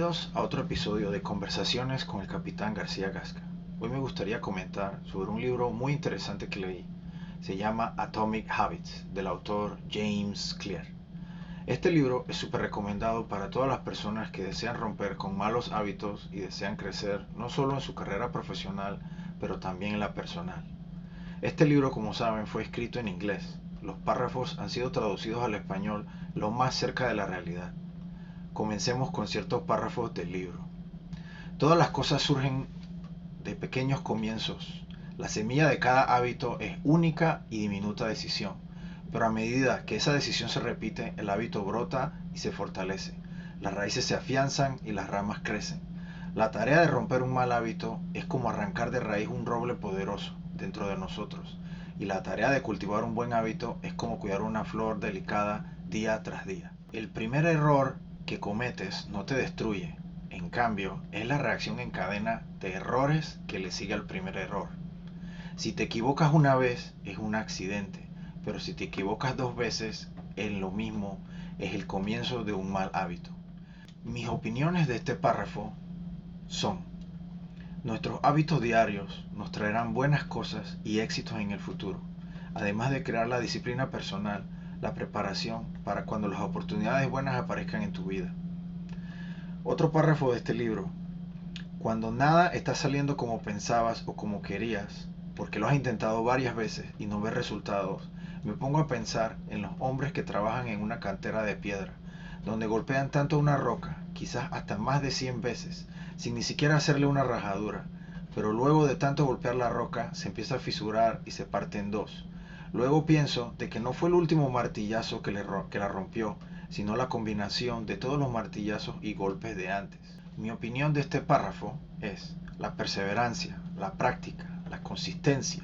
Bienvenidos a otro episodio de Conversaciones con el Capitán García Gasca. Hoy me gustaría comentar sobre un libro muy interesante que leí. Se llama Atomic Habits, del autor James Clear. Este libro es súper recomendado para todas las personas que desean romper con malos hábitos y desean crecer no solo en su carrera profesional, pero también en la personal. Este libro, como saben, fue escrito en inglés. Los párrafos han sido traducidos al español lo más cerca de la realidad. Comencemos con ciertos párrafos del libro. Todas las cosas surgen de pequeños comienzos. La semilla de cada hábito es única y diminuta decisión, pero a medida que esa decisión se repite, el hábito brota y se fortalece. Las raíces se afianzan y las ramas crecen. La tarea de romper un mal hábito es como arrancar de raíz un roble poderoso dentro de nosotros, y la tarea de cultivar un buen hábito es como cuidar una flor delicada día tras día. El primer error que cometes no te destruye, en cambio, es la reacción en cadena de errores que le sigue al primer error. Si te equivocas una vez, es un accidente, pero si te equivocas dos veces, es lo mismo, es el comienzo de un mal hábito. Mis opiniones de este párrafo son: nuestros hábitos diarios nos traerán buenas cosas y éxitos en el futuro, además de crear la disciplina personal, la preparación para cuando las oportunidades buenas aparezcan en tu vida. Otro párrafo de este libro: cuando nada está saliendo como pensabas o como querías, porque lo has intentado varias veces y no ves resultados, me pongo a pensar en los hombres que trabajan en una cantera de piedra, donde golpean tanto una roca, quizás hasta más de 100 veces, sin ni siquiera hacerle una rajadura, pero luego de tanto golpear la roca se empieza a fisurar y se parte en dos. Luego pienso de que no fue el último martillazo que la rompió, sino la combinación de todos los martillazos y golpes de antes. Mi opinión de este párrafo es: la perseverancia, la práctica, la consistencia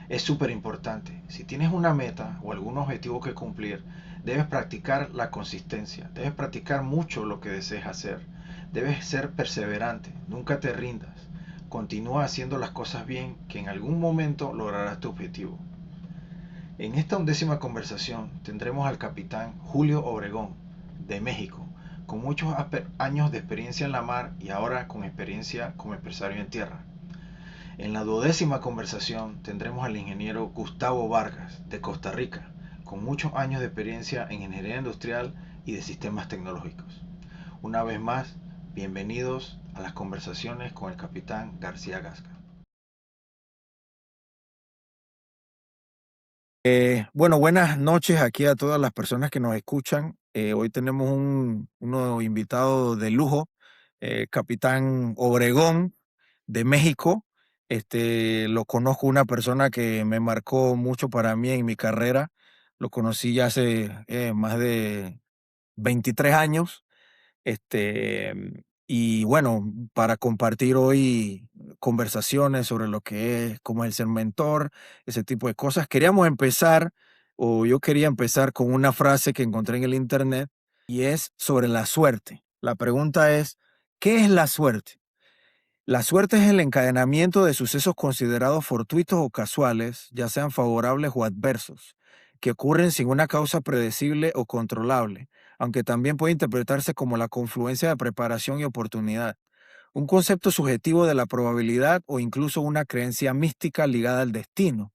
es súper importante. Si tienes una meta o algún objetivo que cumplir, debes practicar la consistencia, debes practicar mucho lo que desees hacer, debes ser perseverante, nunca te rindas, continúa haciendo las cosas bien, que en algún momento lograrás tu objetivo. En esta 11ª conversación tendremos al capitán Julio Obregón, de México, con muchos años de experiencia en la mar y ahora con experiencia como empresario en tierra. En la 12ª conversación tendremos al ingeniero Gustavo Vargas, de Costa Rica, con muchos años de experiencia en ingeniería industrial y de sistemas tecnológicos. Una vez más, bienvenidos a las conversaciones con el capitán García Gasca. Bueno, buenas noches aquí a todas las personas que nos escuchan. Hoy tenemos uno invitado de lujo, Capitán Obregón de México. Lo conozco, una persona que me marcó mucho para mí en mi carrera. Lo conocí ya hace más de 23 años. Este, y bueno, para compartir hoy conversaciones sobre lo que es, cómo es el ser mentor, ese tipo de cosas. Yo quería empezar con una frase que encontré en el internet y es sobre la suerte. La pregunta es: ¿qué es la suerte? La suerte es el encadenamiento de sucesos considerados fortuitos o casuales, ya sean favorables o adversos, que ocurren sin una causa predecible o controlable, aunque también puede interpretarse como la confluencia de preparación y oportunidad, un concepto subjetivo de la probabilidad o incluso una creencia mística ligada al destino.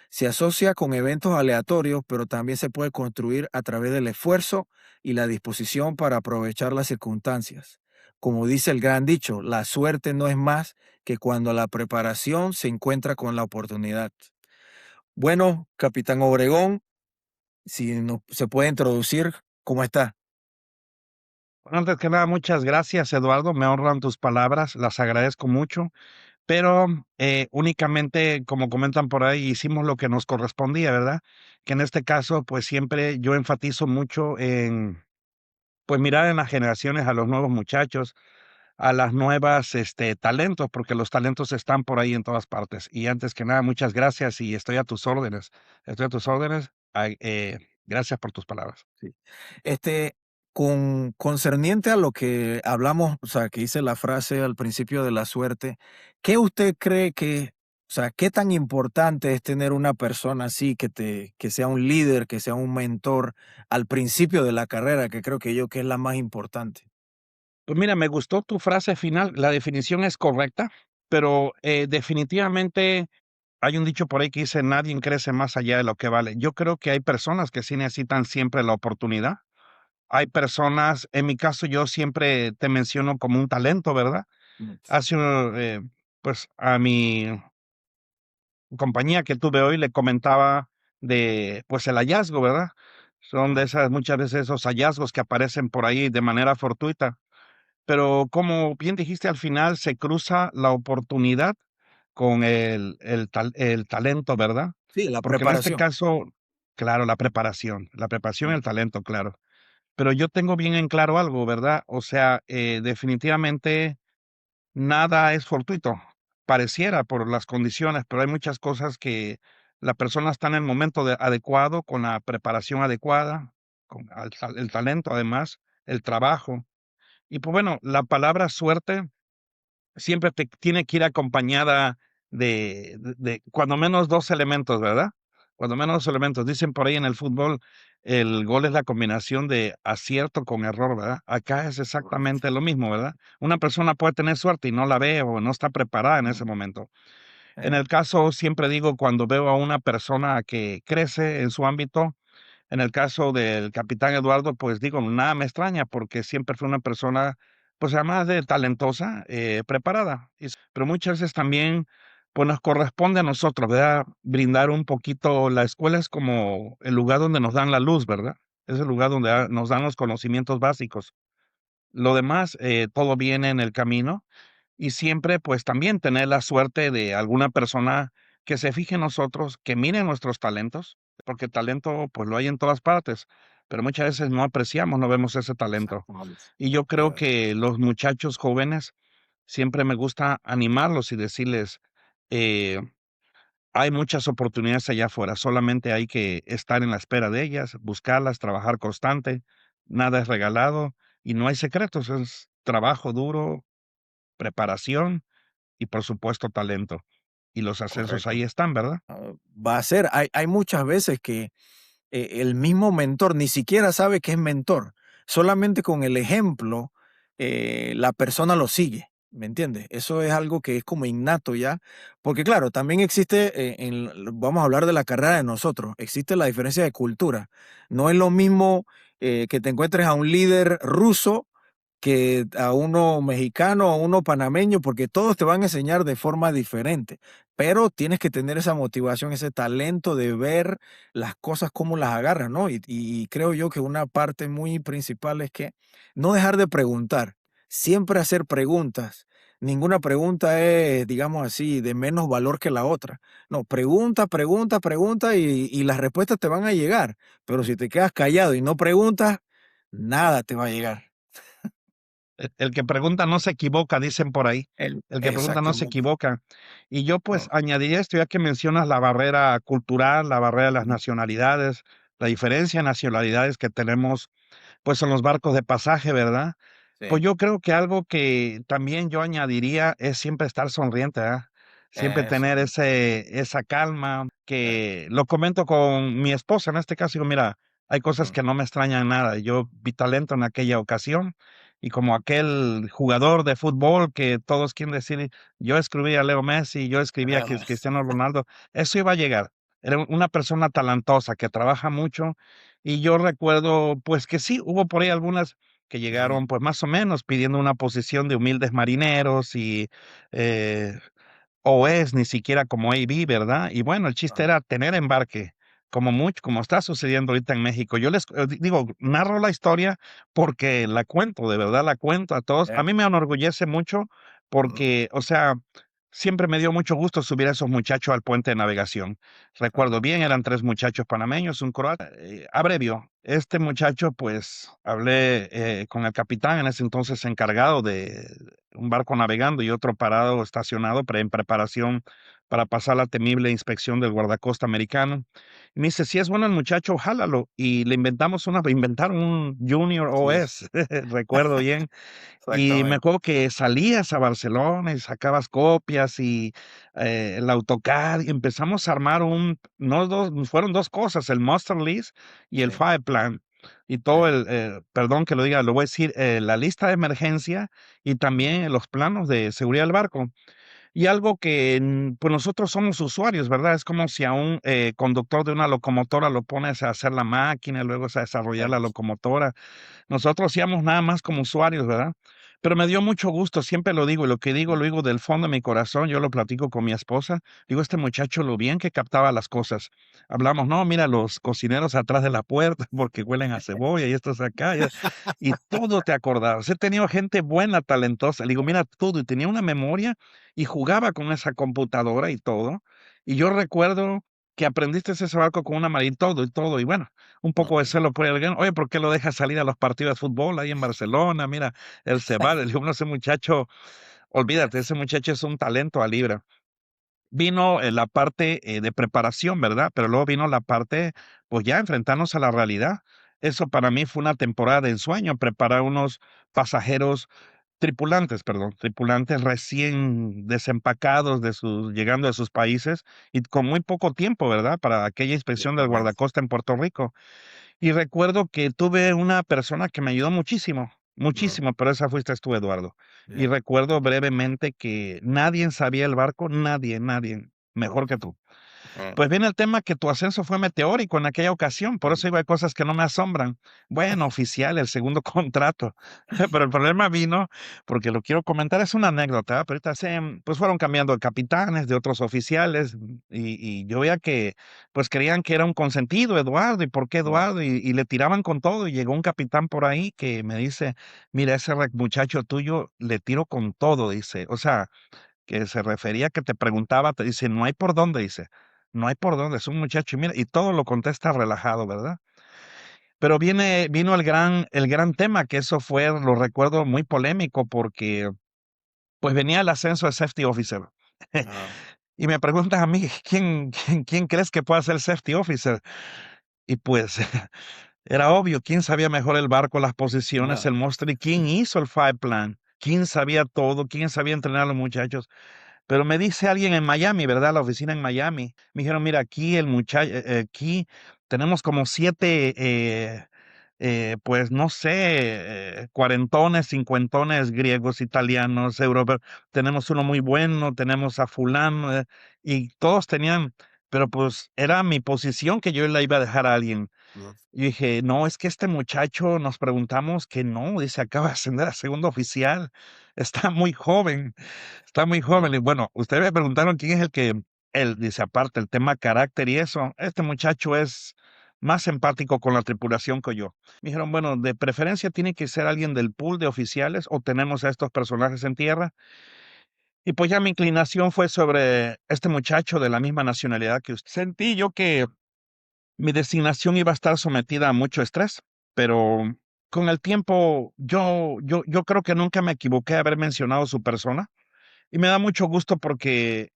Se asocia con eventos aleatorios, pero también se puede construir a través del esfuerzo y la disposición para aprovechar las circunstancias. Como dice el gran dicho, la suerte no es más que cuando la preparación se encuentra con la oportunidad. Bueno, Capitán Obregón, si no, se puede introducir, ¿cómo está? Bueno, antes que nada, muchas gracias, Eduardo. Me honran tus palabras, las agradezco mucho, pero únicamente, como comentan por ahí, hicimos lo que nos correspondía, ¿verdad? Que en este caso, pues siempre yo enfatizo mucho en, pues mirar en las generaciones a los nuevos muchachos, a las nuevas, talentos, porque los talentos están por ahí en todas partes. Y antes que nada, muchas gracias y estoy a tus órdenes. Estoy a tus órdenes. Gracias por tus palabras. Sí. Este, con concerniente a lo que hablamos, o sea, que hice la frase al principio de la suerte, ¿qué usted cree o sea, qué tan importante es tener una persona así que sea un líder, que sea un mentor al principio de la carrera, que creo que es la más importante? Pues mira, me gustó tu frase final, la definición es correcta, pero definitivamente hay un dicho por ahí que dice, nadie crece más allá de lo que vale. Yo creo que hay personas que sí necesitan siempre la oportunidad. Hay personas, en mi caso yo siempre te menciono como un talento, ¿verdad? Mm. Hace, pues a mi compañía que tuve hoy le comentaba de, pues el hallazgo, ¿verdad? Son de Ujú. esas, muchas veces esos hallazgos que aparecen por ahí de manera fortuita. Pero como bien dijiste, al final se cruza la oportunidad con el talento, ¿verdad? Sí, la Porque en este preparación. caso, claro, la preparación y Mm. el talento, claro. Pero yo tengo bien en claro algo, ¿verdad? O sea, definitivamente nada es fortuito. Pareciera por las condiciones, pero hay muchas cosas que la persona está en el momento adecuado, con la preparación adecuada, con el talento además, el trabajo. Y pues bueno, la palabra suerte siempre te tiene que ir acompañada de cuando menos 2 elementos, ¿verdad? Cuando menos 2 elementos. Dicen por ahí en el fútbol, el gol es la combinación de acierto con error, ¿verdad? Acá es Correcto. exactamente lo mismo, ¿verdad? Una persona puede tener suerte y no la ve o no está preparada en ese Mm. momento. En Eh, el caso, siempre digo, cuando veo a una persona que crece en su ámbito, en el caso del capitán Eduardo, pues digo, nada me extraña porque siempre fue una persona, pues además de talentosa, preparada. Pero muchas veces también, pues nos corresponde a nosotros, ¿verdad? Brindar un poquito, la escuela es como el lugar donde nos dan la luz, ¿verdad? Es el lugar donde nos dan los conocimientos básicos. Lo demás, todo viene en el camino y siempre, pues también tener la suerte de alguna persona que se fije en nosotros, que mire nuestros talentos, porque talento, pues lo hay en todas partes, pero muchas veces no apreciamos, no vemos ese talento. exactamente. Y yo De creo verdad. que los muchachos jóvenes siempre me gusta animarlos y decirles, eh, hay muchas oportunidades allá afuera, solamente hay que estar en la espera de ellas, buscarlas, trabajar constante, nada es regalado y no hay secretos, es trabajo duro, preparación y por supuesto talento. Y los ascensos ahí Correcto. están, ¿verdad? Va a ser, hay muchas veces que el mismo mentor ni siquiera sabe que es mentor. Solamente con el ejemplo, la persona lo sigue. ¿Me entiendes? Eso es algo que es como innato ya. Porque claro, también existe, vamos a hablar de la carrera de nosotros, existe la diferencia de cultura. No es lo mismo que te encuentres a un líder ruso que a uno mexicano, a uno panameño, porque todos te van a enseñar de forma diferente, pero tienes que tener esa motivación, ese talento de ver las cosas como las agarras, ¿no? Y creo yo que una parte muy principal es que no dejar de preguntar, siempre hacer preguntas. Ninguna pregunta es, digamos así, de menos valor que la otra. No, pregunta, pregunta, pregunta y las respuestas te van a llegar. Pero si te quedas callado y no preguntas, nada te va a llegar. El que pregunta no se equivoca, dicen por ahí. El que pregunta no se Exactamente. equivoca. Y yo pues No, añadiría esto, ya que mencionas la barrera cultural, la barrera de las ujú, nacionalidades, la diferencia de nacionalidades que tenemos pues en los barcos de pasaje, ¿verdad? Pues sí, yo creo que algo que también yo añadiría es siempre estar sonriente, ¿verdad? Siempre eso tener mismo. esa calma, Sí, que lo comento con mi esposa en este caso, digo, mira, hay cosas ujú, que no me extrañan nada. Yo vi talento en aquella ocasión y como aquel jugador de fútbol que todos quieren decir, yo escribí a Leo Messi, yo escribí a además, Cristiano Ronaldo, eso iba a llegar. Era una persona talentosa que trabaja mucho y yo recuerdo, pues, que sí, hubo por ahí algunas que ujú, llegaron, pues, más o menos pidiendo una posición de humildes marineros y, eh, o es ni siquiera como AB, ¿verdad? Y bueno, el chiste ajá, era tener embarque, como mucho, como está sucediendo ahorita en México. Yo les digo, narro la historia porque la cuento, de verdad la cuento a todos. A mí me enorgullece mucho ujú, porque, o sea, siempre me dio mucho gusto subir a esos muchachos al puente de navegación. Recuerdo ajá, bien, eran 3 muchachos panameños, un croata. Abrevio, este muchacho, pues, hablé, con el capitán, en ese entonces encargado de un barco navegando y otro parado, estacionado, en preparación para pasar la temible inspección del guardacosta americano. Y me dice: "Si es bueno el muchacho, jálalo". Y le inventaron un Junior así es, OS, recuerdo bien. Y me exactamente, acuerdo que salías a Barcelona y sacabas copias y, el AutoCAD, y empezamos a armar no 2, fueron 2 cosas, el Master List y el sí, File Plan. y todo perdón que lo diga, lo voy a decir, la lista de emergencia y también los planos de seguridad del barco. Y algo que, pues nosotros somos usuarios, ¿verdad? Es como si a un conductor de una locomotora lo pones a hacer la máquina, luego a desarrollar la Cierto. locomotora. Nosotros hacíamos nada más como usuarios, ¿verdad? Pero me dio mucho gusto, siempre lo digo, y lo que digo, Mm, lo digo del fondo de mi corazón, yo lo platico con mi esposa, digo, este muchacho lo bien que captaba las cosas. Hablamos, no, mira, los cocineros atrás de la puerta porque huelen a cebolla y estos acá, y todo te acordabas. He tenido gente buena, talentosa, le digo, mira, todo, y tenía una memoria y jugaba con esa computadora y todo. Y yo recuerdo que aprendiste ese barco con una mala y todo, y bueno, un poco de ok. celo por alguien. Oye, ¿por qué lo dejas salir a los partidos de fútbol ahí en Barcelona? Mira, él se va. Le digo, no, ese muchacho, olvídate, Yes. ese muchacho es un talento a libra. Vino la parte de preparación, ¿verdad? Pero luego vino la parte, pues ya enfrentarnos a la realidad. Eso para mí fue una temporada de ensueño, preparar unos pasajeros, tripulantes, perdón, tripulantes recién desempacados llegando de sus países y con muy poco tiempo, ¿verdad? Para aquella inspección del Ciertamente. guardacosta en Puerto Rico. Y recuerdo que tuve una persona que me ayudó muchísimo, Mm, muchísimo, pero esa fuiste tú, Eduardo. Y yeah. recuerdo brevemente que nadie sabía el barco, nadie, nadie, mejor que tú. Mm, Pues viene el tema que tu ascenso fue meteórico en aquella ocasión, por mm, eso digo, hay cosas que no me asombran. Bueno, oficial, el segundo contrato, pero el problema vino, porque lo quiero comentar, es una anécdota, pero ahorita pues fueron cambiando de capitanes, de otros oficiales, y yo veía que, pues creían que era un consentido, Eduardo, ¿y por qué mm, Eduardo? Y le tiraban con todo, y llegó un capitán por ahí que me dice, mira, ese muchacho tuyo le tiro con todo, dice, o sea, que se refería que te preguntaba, te dice: "No hay por dónde", dice, "no hay por dónde", es un muchacho, y mira, y todo lo contesta relajado, ¿verdad? Pero vino el gran tema, que eso fue, lo recuerdo, muy polémico, porque, pues, venía el ascenso de safety officer. ah, Y me preguntas a mí: "¿Quién crees que pueda ser safety officer?". Y, pues, era obvio, ¿quién sabía mejor el barco, las posiciones, no. el monstruo, y quién hizo el fire plan? ¿Quién sabía todo? ¿Quién sabía entrenar a los muchachos? Pero me dice alguien en Miami, ¿verdad? La oficina en Miami. Me dijeron, mira, aquí el muchacho, aquí tenemos como 7, pues no sé, cuarentones, cincuentones griegos, italianos, europeos. Tenemos uno muy bueno, tenemos a fulano, y todos tenían, pero pues era mi posición que yo le iba a dejar a alguien. Mm, Y dije, no, es que este muchacho nos preguntamos que no, dice, acaba de ascender a segundo oficial, está muy joven. Está muy joven. mm, Y bueno, ustedes me preguntaron quién es el que él dice, aparte el tema carácter y eso, este muchacho es más empático con la tripulación que yo. Me dijeron, bueno, de preferencia tiene que ser alguien del pool de oficiales o tenemos a estos personajes en tierra. Y pues ya mi inclinación fue sobre este muchacho de la misma nacionalidad que usted. Sentí yo que mi designación iba a estar sometida a mucho estrés, pero con el tiempo yo creo que nunca me equivoqué de haber mencionado su persona. Y me da mucho gusto porque,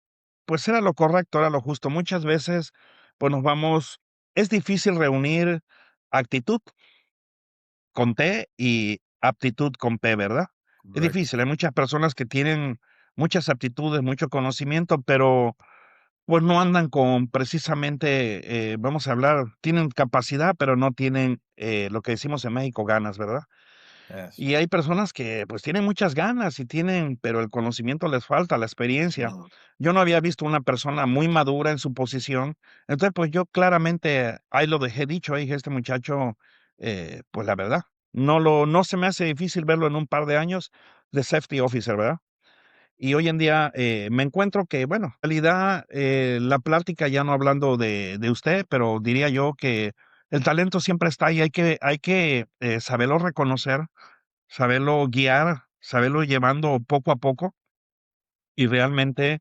pues, era lo correcto, era lo justo. Muchas veces, pues, es difícil reunir actitud con T y aptitud con P, ¿verdad? Es correcto. difícil, hay muchas personas que tienen muchas aptitudes, mucho conocimiento, pero, pues, no andan con precisamente, vamos a hablar, tienen capacidad, pero no tienen, lo que decimos en México, ganas, ¿verdad? Yes. Y hay personas que, pues, tienen muchas ganas y pero el conocimiento les falta, la experiencia. Mm, Yo no había visto una persona muy madura en su posición. Entonces, pues, yo claramente ahí lo dejé dicho, ahí dije: "Este muchacho, pues, la verdad, no se me hace difícil verlo en un par de años de safety officer", ¿verdad? Y hoy en día, me encuentro que, bueno, en realidad, la plática ya no hablando de usted, pero diría yo que el talento siempre está ahí, hay que saberlo reconocer, saberlo guiar, saberlo llevando poco a poco y realmente,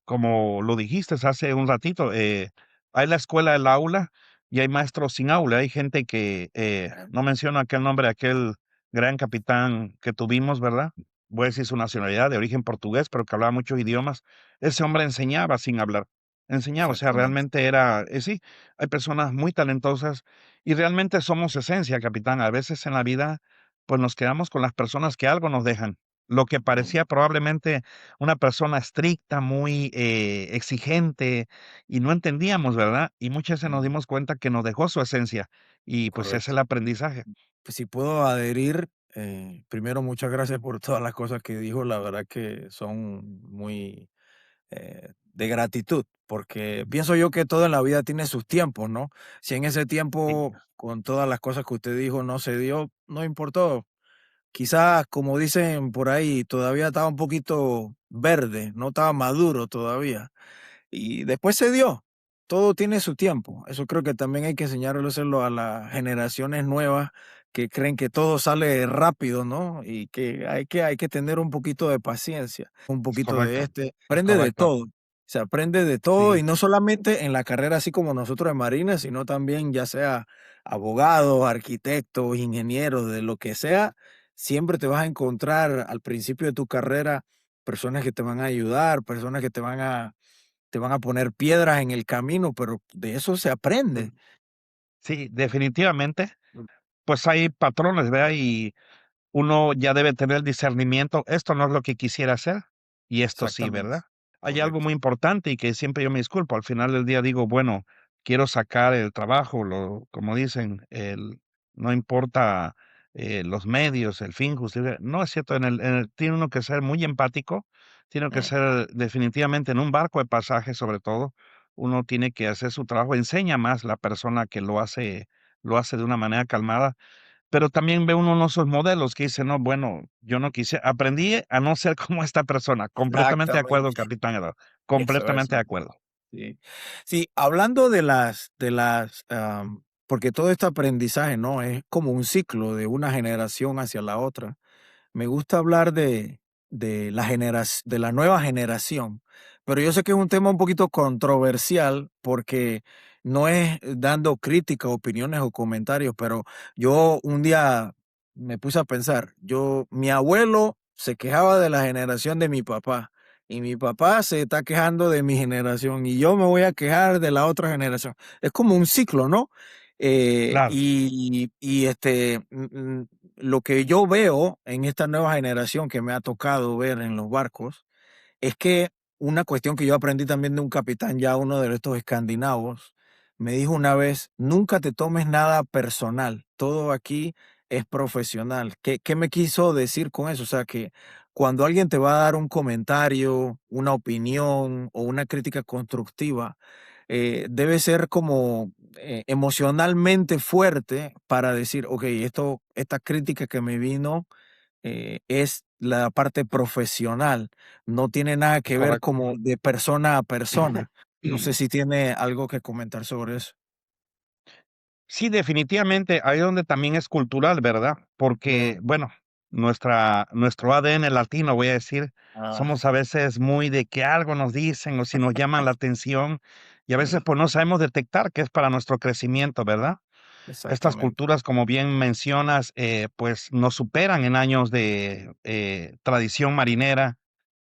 como lo dijiste hace un ratito, hay la escuela del aula y hay maestros sin aula. Hay gente que, eh, no menciono aquel nombre, aquel gran capitán que tuvimos, ¿verdad? Voy a decir su nacionalidad, de origen portugués, pero que hablaba muchos idiomas. Ese hombre enseñaba sin hablar, enseñaba, o sea, exactamente. realmente era, sí, hay personas muy talentosas y realmente somos esencia, capitán. A veces en la vida, pues nos quedamos con las personas que algo nos dejan. Lo que Mm, parecía probablemente una persona estricta, muy, exigente, y no entendíamos, ¿verdad? Y muchas veces nos mm, dimos cuenta que nos dejó su esencia. y pues es correcto. el aprendizaje. Pues si puedo adherir, primero muchas gracias por todas las cosas que dijo, la verdad que son muy de gratitud, porque pienso yo que todo en la vida tiene sus tiempos, ¿no? Si en ese Sí, tiempo, con todas las cosas que usted dijo, no se dio, no importó. Quizás, como dicen por ahí, todavía estaba un poquito verde, no estaba maduro todavía. Y después se dio. Todo tiene su tiempo. Eso creo que también hay que enseñárselo a las generaciones nuevas que creen que todo sale rápido, ¿no? Y que hay que tener un poquito de paciencia, un es poquito de correcto, este. es Aprende de correcto. todo. Se aprende de todo y Sí, no solamente en la carrera así como nosotros en Marina, sino también ya sea abogado, arquitecto, ingeniero, de lo que sea, siempre te vas a encontrar al principio de tu carrera personas que te van a ayudar, personas que te van a poner piedras en el camino, pero de eso se aprende. sí, definitivamente, pues hay patrones, ¿verdad? Y uno ya debe tener el discernimiento, esto no es lo que quisiera hacer y esto sí, Exactamente, ¿verdad? Hay algo correcto. muy importante y que siempre yo me disculpo, al final del día digo, bueno, quiero sacar el trabajo, como dicen, no importa los medios, el fin justifica. No es cierto, tiene uno que ser muy empático, tiene que Mm, ser definitivamente en un barco de pasaje sobre todo, uno tiene que hacer su trabajo, enseña más la persona que lo hace de una manera calmada, pero también ve uno esos modelos que dice: "No, bueno, yo no quise aprendí a no ser como esta persona". Completamente de acuerdo, exactamente, capitán Edward, eso. completamente de acuerdo. Sí. Sí, hablando porque todo este aprendizaje, ¿no? Es como un ciclo de una generación hacia la otra. Me gusta hablar de la nueva generación, pero yo sé que es un tema un poquito controversial porque no es dando críticas, opiniones o comentarios, pero yo un día me puse a pensar, mi abuelo se quejaba de la generación de mi papá y mi papá se está quejando de mi generación y yo me voy a quejar de la otra generación. Es como un ciclo, ¿no? Claro, Lo que yo veo en esta nueva generación que me ha tocado ver en los barcos es que una cuestión que yo aprendí también de un capitán, ya uno de estos escandinavos, me dijo una vez, nunca te tomes nada personal, todo aquí es profesional. ¿Qué me quiso decir con eso? O sea, que cuando alguien te va a dar un comentario, una opinión o una crítica constructiva, debe ser como emocionalmente fuerte para decir, ok, esta crítica que me vino es la parte profesional, no tiene nada es que ver correcto. como de persona a persona. No sé si tiene algo que comentar sobre eso. Sí, definitivamente, ahí donde también es cultural, ¿verdad? Porque, Mm, bueno, nuestro ADN latino, voy a decir, ah, somos a veces muy de que algo nos dicen o si nos llaman la atención y a veces, mm, pues, no sabemos detectar que es para nuestro crecimiento, ¿verdad? Estas exactamente. culturas, como bien mencionas, pues nos superan en años de tradición marinera,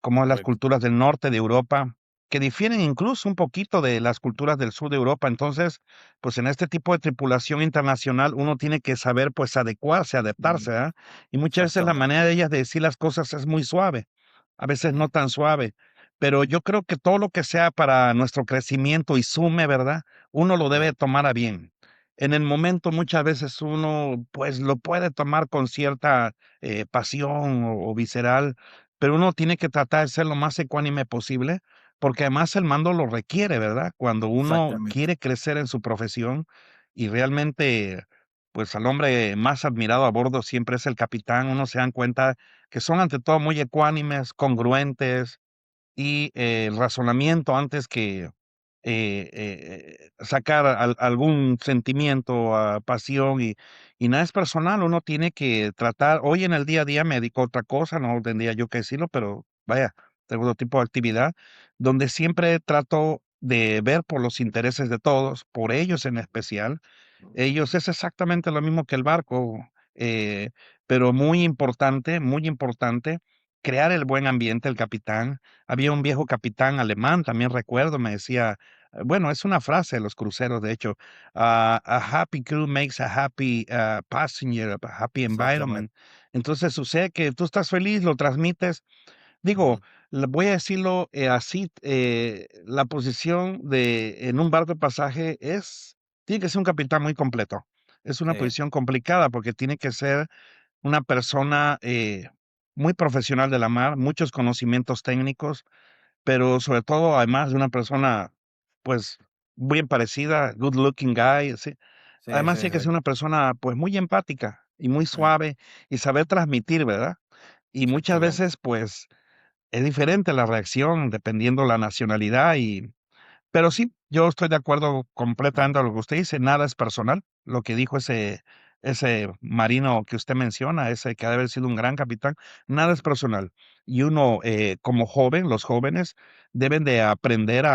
como las Correcto. culturas del norte de Europa, que difieren incluso un poquito de las culturas del sur de Europa. Entonces, pues en este tipo de tripulación internacional uno tiene que saber pues adecuarse, adaptarse, Mm, ¿ah? Y muchas veces la exactamente. manera de ellas de decir las cosas es muy suave, a veces Mm, no tan suave. Pero yo creo que todo lo que sea para nuestro crecimiento y sume, ¿verdad? Uno lo debe correcto. tomar a bien. En el momento muchas veces uno pues lo puede tomar con cierta pasión o visceral, pero uno tiene que tratar de ser lo más ecuánime posible, porque además el mando lo requiere, ¿verdad? Cuando uno Exactamente. quiere crecer en su profesión y realmente, pues al hombre más admirado a bordo siempre es el capitán, uno se dan cuenta que son ante todo muy ecuánimes, congruentes, y el razonamiento antes que sacar algún sentimiento, pasión y nada es personal, uno tiene que tratar, hoy en el día a día me dedico a otra cosa, no tendría yo que decirlo, pero vaya, tengo otro tipo de actividad donde siempre trato de ver por los intereses de todos, por ellos en especial, ellos es exactamente lo mismo que el barco, pero muy importante, crear el buen ambiente, el capitán. Había un viejo capitán alemán, también recuerdo, me decía, bueno, es una frase de los cruceros, de hecho, a happy crew makes a happy passenger, a happy Exactamente. environment. Entonces sucede que tú estás feliz, lo transmites. Digo, Ujú, voy a decirlo así, la posición en un barco de pasaje tiene que ser un capitán muy completo. es una Sí, posición complicada porque tiene que ser una persona muy profesional de la mar, muchos conocimientos técnicos, pero sobre todo, además de una persona, pues, bien parecida, good looking guy, sí. sí, Además, sí, tiene que sí. ser una persona, pues, muy empática y muy Mm, suave y saber transmitir, ¿verdad? Y muchas exactamente. veces, pues, es diferente la reacción dependiendo la nacionalidad pero sí, yo estoy de acuerdo Mm, completamente a lo que usted dice, nada es personal. Lo que dijo ese marino que usted menciona, ese que ha de haber sido un gran capitán, nada es personal. Y uno, como joven, los jóvenes deben de aprender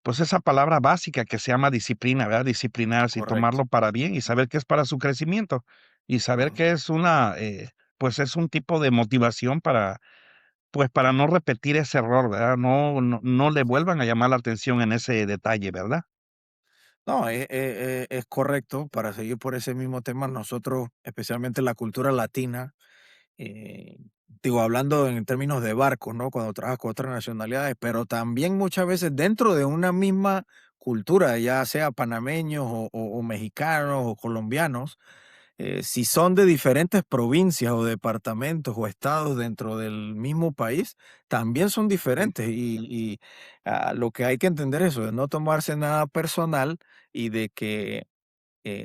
pues esa palabra básica que se llama disciplina, ¿verdad? Disciplinarse y correcto. tomarlo para bien y saber que es para su crecimiento y saber Ujú. que es pues es un tipo de motivación pues para no repetir ese error, ¿verdad? No le Sí. vuelvan a llamar la atención en ese detalle, ¿verdad? No, es correcto. Para seguir por ese mismo tema, nosotros, especialmente la cultura latina, eh, digo, hablando en términos de barcos, ¿no? Cuando trabajas con otras nacionalidades, pero también muchas veces dentro de una misma cultura, ya sea panameños o mexicanos o colombianos, si son de diferentes provincias o departamentos o estados dentro del mismo país, también son Sí. diferentes. Lo que hay que entender es eso, de no tomarse nada personal y de que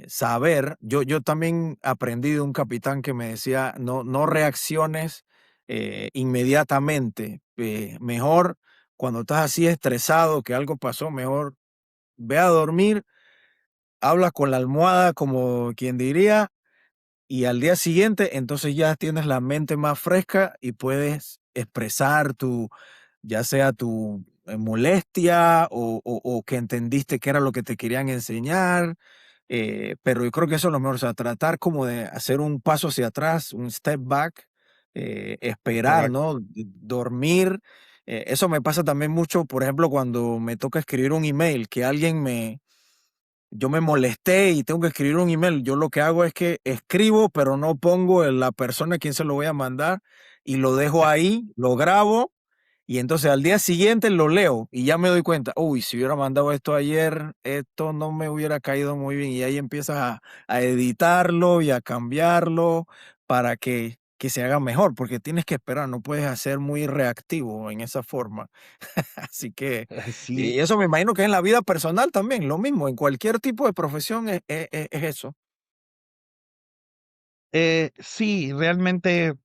saber, yo también aprendí de un capitán que me decía, no reacciones inmediatamente, mejor cuando estás así estresado que algo pasó, mejor ve a dormir, habla con la almohada como quien diría, y al día siguiente entonces ya tienes la mente más fresca y puedes expresar ya sea tu molestia o que entendiste que era lo que te querían enseñar, pero yo creo que eso es lo mejor, o sea, tratar como de hacer un paso hacia atrás, un step back, esperar, Correcto. ¿no? Dormir. Eso me pasa también mucho, por ejemplo, cuando me toca escribir un email, que yo me molesté y tengo que escribir un email. Yo lo que hago es que escribo, pero no pongo la persona a quien se lo voy a mandar y lo dejo ahí, lo grabo y entonces al día siguiente lo leo y ya me doy cuenta, uy, si hubiera mandado esto ayer, esto no me hubiera caído muy bien. Y ahí empiezas a editarlo y a cambiarlo para que se haga mejor, porque tienes que esperar, no puedes hacer muy reactivo en esa forma. Así que, Sí, y eso me imagino que en la vida personal también, lo mismo, en cualquier tipo de profesión es eso. sí, realmente,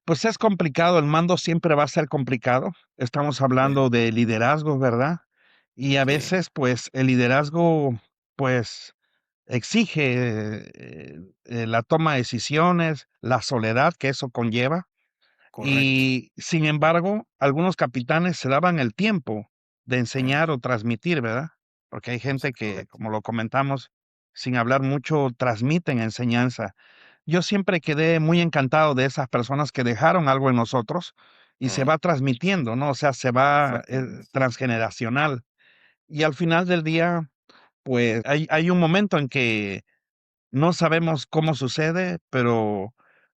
pues es complicado, el mando siempre va a ser complicado. Estamos Sí, hablando de liderazgo, ¿verdad? Y a sí, veces, pues, el liderazgo, pues, exige la toma de decisiones, la soledad que eso conlleva. correcto. Y sin embargo, algunos capitanes se daban el tiempo de Mm, enseñar o transmitir, ¿verdad? Porque hay gente que, correcto. como lo comentamos, sin hablar mucho, transmiten enseñanza. Yo siempre quedé muy encantado de esas personas que dejaron algo en nosotros y se Mm, va transmitiendo, ¿no? O sea, se va exactamente. transgeneracional. Y al final del día, pues hay un momento en que no sabemos cómo sucede, pero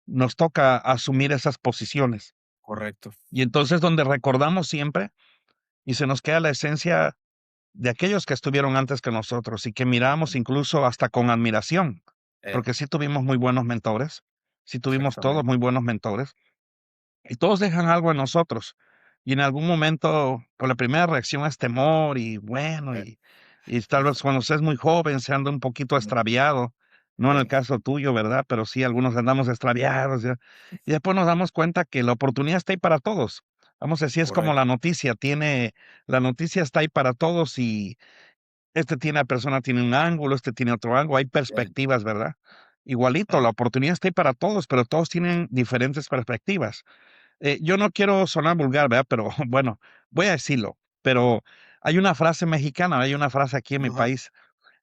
nos toca asumir esas posiciones. Correcto. Y entonces donde recordamos siempre y se nos queda la esencia de aquellos que estuvieron antes que nosotros y que miramos Mm, incluso hasta con admiración, eh, porque sí tuvimos muy buenos mentores, sí tuvimos todos exactamente. muy buenos mentores y todos dejan algo en nosotros. Y en algún momento, pues la primera reacción es temor y bueno, Eh, y tal vez cuando se es muy joven se anda un poquito mm, extraviado, no en el sí, caso tuyo, ¿verdad? Pero sí, algunos andamos extraviados, ya. Y después nos damos cuenta que la oportunidad está ahí para todos. Vamos a decir, es como correcto. la noticia está ahí para todos y persona tiene un ángulo, este tiene otro ángulo, hay Bien. perspectivas, ¿verdad? Igualito, la Mm, oportunidad está ahí para todos, pero todos tienen diferentes perspectivas. Yo no quiero sonar vulgar, ¿verdad? Pero bueno, voy a decirlo. Pero hay una frase mexicana, hay una frase aquí en mi ajá, país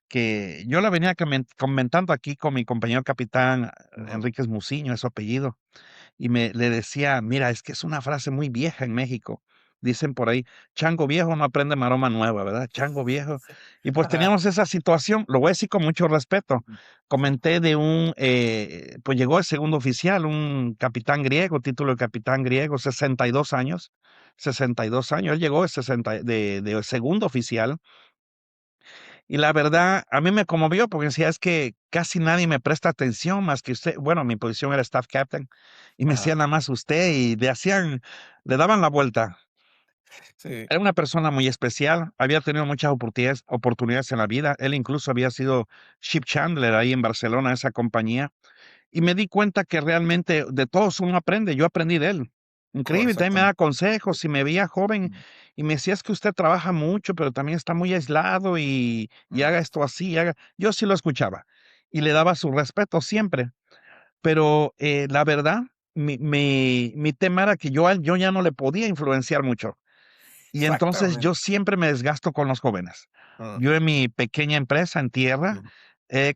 que yo la venía comentando aquí con mi compañero capitán ujú, Enríquez Muciño, es su apellido, y le decía, mira, es que es una frase muy vieja en México. Dicen por ahí, chango viejo no aprende maroma nueva, ¿verdad? Chango viejo. sí. Y pues teníamos esa situación, lo voy a decir con mucho respeto. Ujú, Comenté pues llegó el segundo oficial, un capitán griego, título de capitán griego, 62 años, 62 años. Él llegó de segundo oficial Y la verdad, a mí me conmovió porque decía, es que casi nadie me presta atención más que usted. Bueno, mi posición era staff captain y me Ajá. decían nada más usted y le daban la vuelta. Sí. Era una persona muy especial, había tenido muchas oportunidades en la vida. Él incluso había sido ship chandler ahí en Barcelona, esa compañía. Y me di cuenta que realmente de todos uno aprende, yo aprendí de él. Increíble, también me da Exactamente. consejos, y me veía joven Mm, y me decía: "Es que usted trabaja mucho, pero también está muy aislado y mm, haga esto así, haga". Yo sí lo escuchaba y le daba su respeto siempre, pero, la verdad, mi tema era que yo ya no le podía influenciar mucho. Y entonces yo Exactamente. siempre me desgasto con los jóvenes. Ah, Yo en mi pequeña empresa en tierra, mm,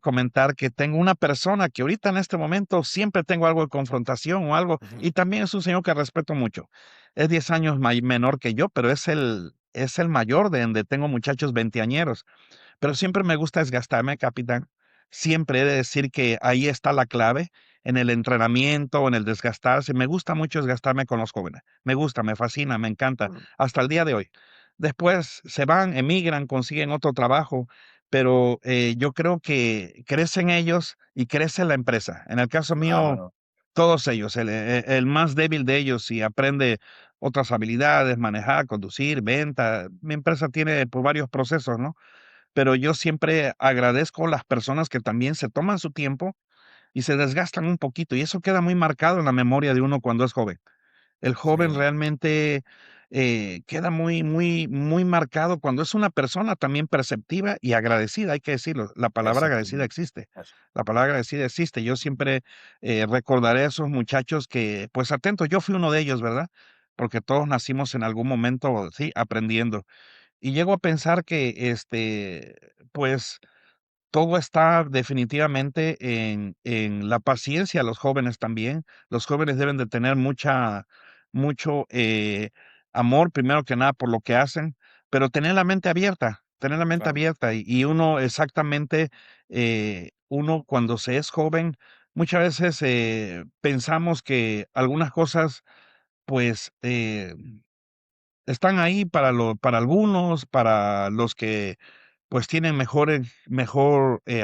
comentar que tengo una persona que ahorita en este momento siempre tengo algo de confrontación o algo, ujú, y también es un señor que respeto mucho. Es 10 años menor que yo, pero es el mayor de donde tengo muchachos veinteañeros. Pero siempre me gusta desgastarme, capitán. Siempre he de decir que ahí está la clave, en el entrenamiento, en el desgastarse. Me gusta mucho desgastarme con los jóvenes. Me gusta, me fascina, me encanta, mm, hasta el día de hoy. Después se van, emigran, consiguen otro trabajo, pero yo creo que crecen ellos y crece la empresa. En el caso mío, claro. todos ellos, el más débil de ellos, si aprende otras habilidades, manejar, conducir, venta. Mi empresa tiene pues, varios procesos, ¿no? Pero yo siempre agradezco las personas que también se toman su tiempo y se desgastan un poquito, y eso queda muy marcado en la memoria de uno cuando es joven. El joven Sí, realmente, queda muy marcado cuando es una persona también perceptiva y agradecida, hay que decirlo. La palabra agradecida exactamente. existe. Eso. La palabra agradecida existe. Yo siempre, recordaré a esos muchachos que, pues, atentos, yo fui uno de ellos, ¿verdad? Porque todos nacimos en algún momento, sí, aprendiendo. Y llego a pensar que, pues, todo está definitivamente en la paciencia de los jóvenes también. Los jóvenes deben de tener mucho, amor, primero que nada, por lo que hacen, pero tener la mente Claro. abierta, y uno exactamente, uno cuando se es joven, muchas veces, pensamos que algunas cosas, pues, están ahí para algunos, para los que, pues, tienen mejor,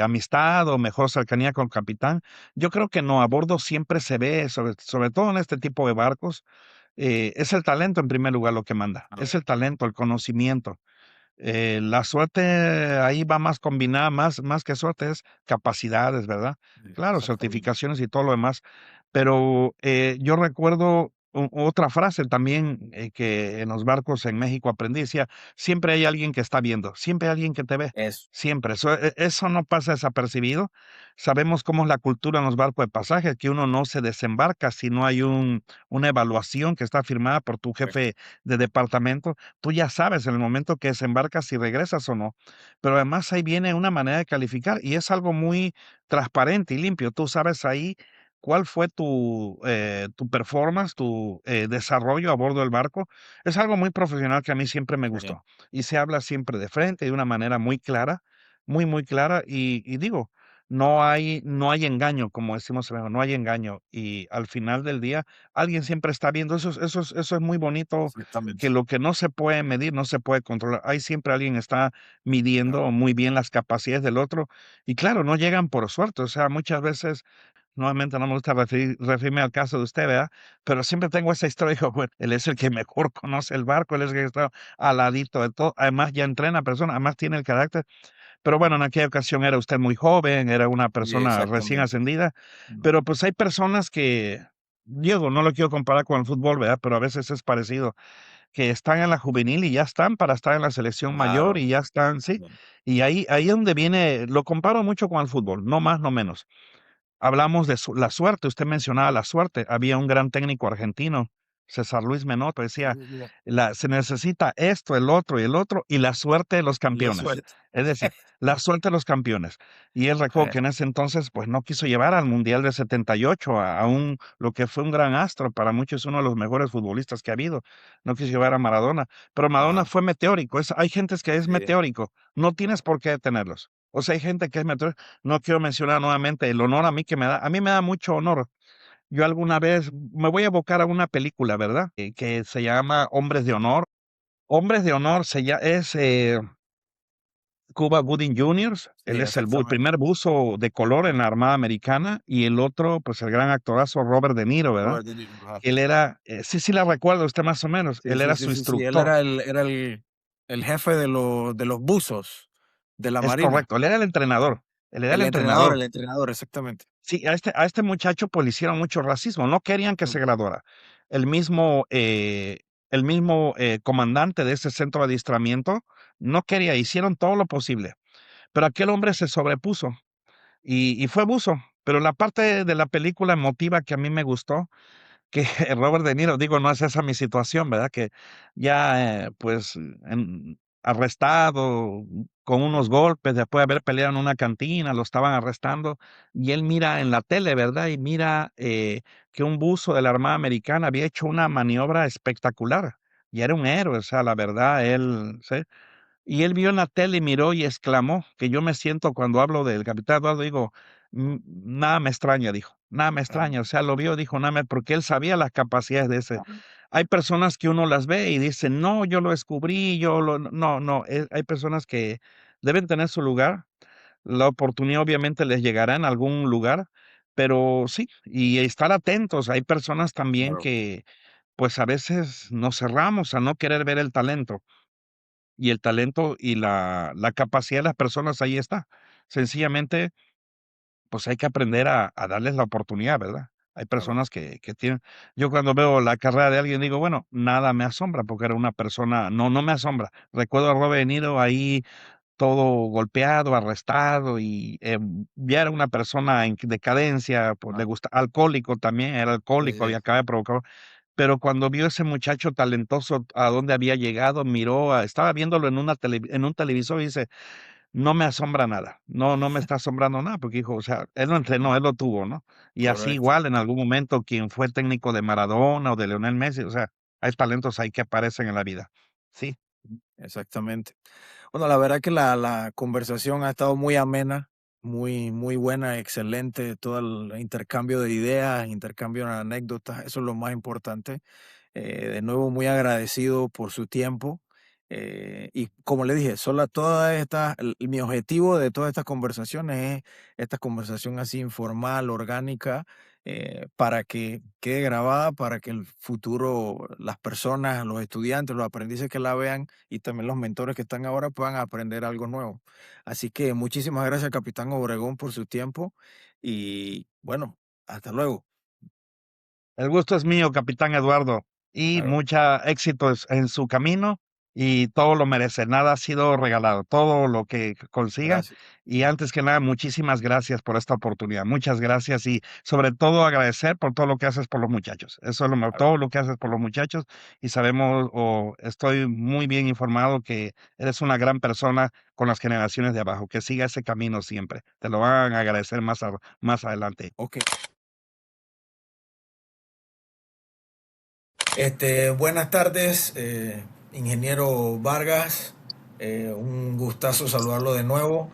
amistad o mejor cercanía con el capitán. Yo creo que no, a bordo siempre se ve, sobre todo en este tipo de barcos, es el talento en primer lugar lo que manda, Claro. es el talento, el conocimiento. La suerte ahí va más combinada, más que suerte, es capacidades, ¿verdad? Claro, Exactamente. certificaciones y todo lo demás. Pero, yo recuerdo otra frase también, que en los barcos en México aprendí, decía: "Siempre hay alguien que está viendo, siempre hay alguien que te ve, Eso. siempre". Eso no pasa desapercibido. Sabemos cómo es la cultura en los barcos de pasaje, que uno no se desembarca si no hay una evaluación que está firmada por tu Correcto. jefe de departamento. Tú ya sabes en el momento que desembarcas si regresas o no. Pero además ahí viene una manera de calificar y es algo muy transparente y limpio. Tú sabes ahí cuál fue tu performance, tu desarrollo a bordo del barco. Es algo muy profesional que a mí siempre me Sí, gustó. Y se habla siempre de frente, de una manera muy clara, muy clara. Y digo, no hay engaño, como decimos en México, no hay engaño. Y al final del día, alguien siempre está viendo. Eso es muy bonito, exactamente. que lo que no se puede medir, no se puede controlar. Ahí siempre alguien está Claro. midiendo muy bien las capacidades del otro. Y claro, no llegan por suerte. O sea, muchas veces, nuevamente no me gusta referirme al caso de usted, ¿verdad? Pero siempre tengo esa historia, digo, bueno, él es el que mejor conoce el barco, él es el que está al ladito de todo. Además, ya entrena personas, además tiene el carácter. Pero bueno, en aquella ocasión era usted muy joven, era una Sí, persona recién exactamente. ascendida, Mm, pero pues hay personas que, digo, no lo quiero comparar con el fútbol, ¿verdad? Pero a veces es parecido, que están en la juvenil y ya están para estar en la selección mayor claro. y ya están, sí. Mm, Y ahí es donde viene, lo comparo mucho con el fútbol, no más, no menos. Hablamos de la suerte, usted mencionaba la suerte. Había un gran técnico argentino, César Luis Menotti, decía, sí, se necesita esto, el otro y el otro, y la suerte de los y la campeones. suerte. Es decir, la suerte de los campeones. Y él recuerdo Eh, que en ese entonces, pues no quiso llevar al Mundial de 78 lo que fue un gran astro, para muchos uno de los mejores futbolistas que ha habido. No quiso llevar a Maradona, pero Maradona Ajá. fue meteórico. Hay gente que es Sí, meteórico, no tienes por qué detenerlos. O sea, hay gente que es meteórico. No quiero mencionar nuevamente el honor a mí que me da. A mí me da mucho honor. Yo alguna vez me voy a evocar a una película, ¿verdad? Que se llama Hombres de Honor. Hombres de Honor Cuba Gooding Jr., Sí, él es el exactamente. primer buzo de color en la Armada Americana, y el otro, pues el gran actorazo Robert De Niro, ¿verdad? Robert De Niro, ajá. Él era, sí la recuerdo usted más o menos, Sí, él sí, era sí, su sí, sí. Él instructor. era el jefe de los buzos de la Es Marina. correcto, él era el entrenador, él era el entrenador. El entrenador, exactamente. Sí, a este muchacho pues le hicieron mucho racismo, no querían que Mm, se graduara. El mismo comandante de ese centro de adiestramiento no quería, hicieron todo lo posible, pero aquel hombre se sobrepuso y fue buzo. Pero la parte de la película emotiva que a mí me gustó, que Robert De Niro, digo, no es esa mi situación, ¿verdad? Que ya, pues, arrestado con unos golpes, después de haber peleado en una cantina, lo estaban arrestando, y él mira en la tele, ¿verdad? Y mira que un buzo de la Armada Americana había hecho una maniobra espectacular, y era un héroe, o sea, la verdad, él, ¿sí? Y él vio en la tele y miró y exclamó, que yo me siento cuando hablo del capitán Eduardo, digo, Nada me extraña", dijo, "nada me claro, extraña", o sea, lo vio, dijo, nada me, porque él sabía las capacidades de ese. Hay personas que uno las ve y dicen, no, yo lo descubrí, no, no, hay personas que deben tener su lugar, la oportunidad obviamente les llegará en algún lugar, pero sí, y estar atentos, hay personas también claro. que, pues a veces nos cerramos a no querer ver el talento, y el talento y la capacidad de las personas ahí está. Sencillamente, pues hay que aprender a darles la oportunidad, ¿verdad? Hay Claro. personas que tienen, yo cuando veo la carrera de alguien digo, bueno, nada me asombra porque era una persona, no me asombra. Recuerdo a Robert De Niro ahí todo golpeado, arrestado y ya era una persona en decadencia, pues le Ah, gusta, alcohólico también, era sí, alcohólico y sí, acaba de provocar, pero cuando vio ese muchacho talentoso a dónde había llegado, miró, estaba viéndolo en un televisor y dice, no me asombra nada, no me está asombrando nada, porque dijo, o sea, él lo entrenó, él lo tuvo, ¿no? Y así correcto. igual en algún momento quien fue técnico de Maradona o de Lionel Messi, o sea, hay talentos ahí que aparecen en la vida. Sí, Exactamente. Bueno, la verdad que la conversación ha estado muy amena, muy, muy buena, excelente. Todo el intercambio de ideas, intercambio de anécdotas, eso es lo más importante. De nuevo, muy agradecido por su tiempo. Y como le dije, mi objetivo de todas estas conversaciones es esta conversación así informal, orgánica, para que quede grabada, para que el futuro, las personas, los estudiantes, los aprendices que la vean y también los mentores que están ahora puedan aprender algo nuevo. Así que muchísimas gracias, Capitán Obregón, por su tiempo y bueno, hasta luego. el gusto es mío, capitán Eduardo, y Claro, mucha éxito en su camino y todo lo merece, nada ha sido regalado, todo lo que consiga. gracias. Y antes que nada, muchísimas gracias por esta oportunidad, muchas gracias y sobre todo agradecer por todo lo que haces por los muchachos. Eso es Claro. todo lo que haces por los muchachos y sabemos o estoy muy bien informado que eres una gran persona con las generaciones de abajo, que siga ese camino siempre. Te lo van a agradecer más adelante. Ok. Buenas tardes, ingeniero Vargas. Un gustazo saludarlo de nuevo.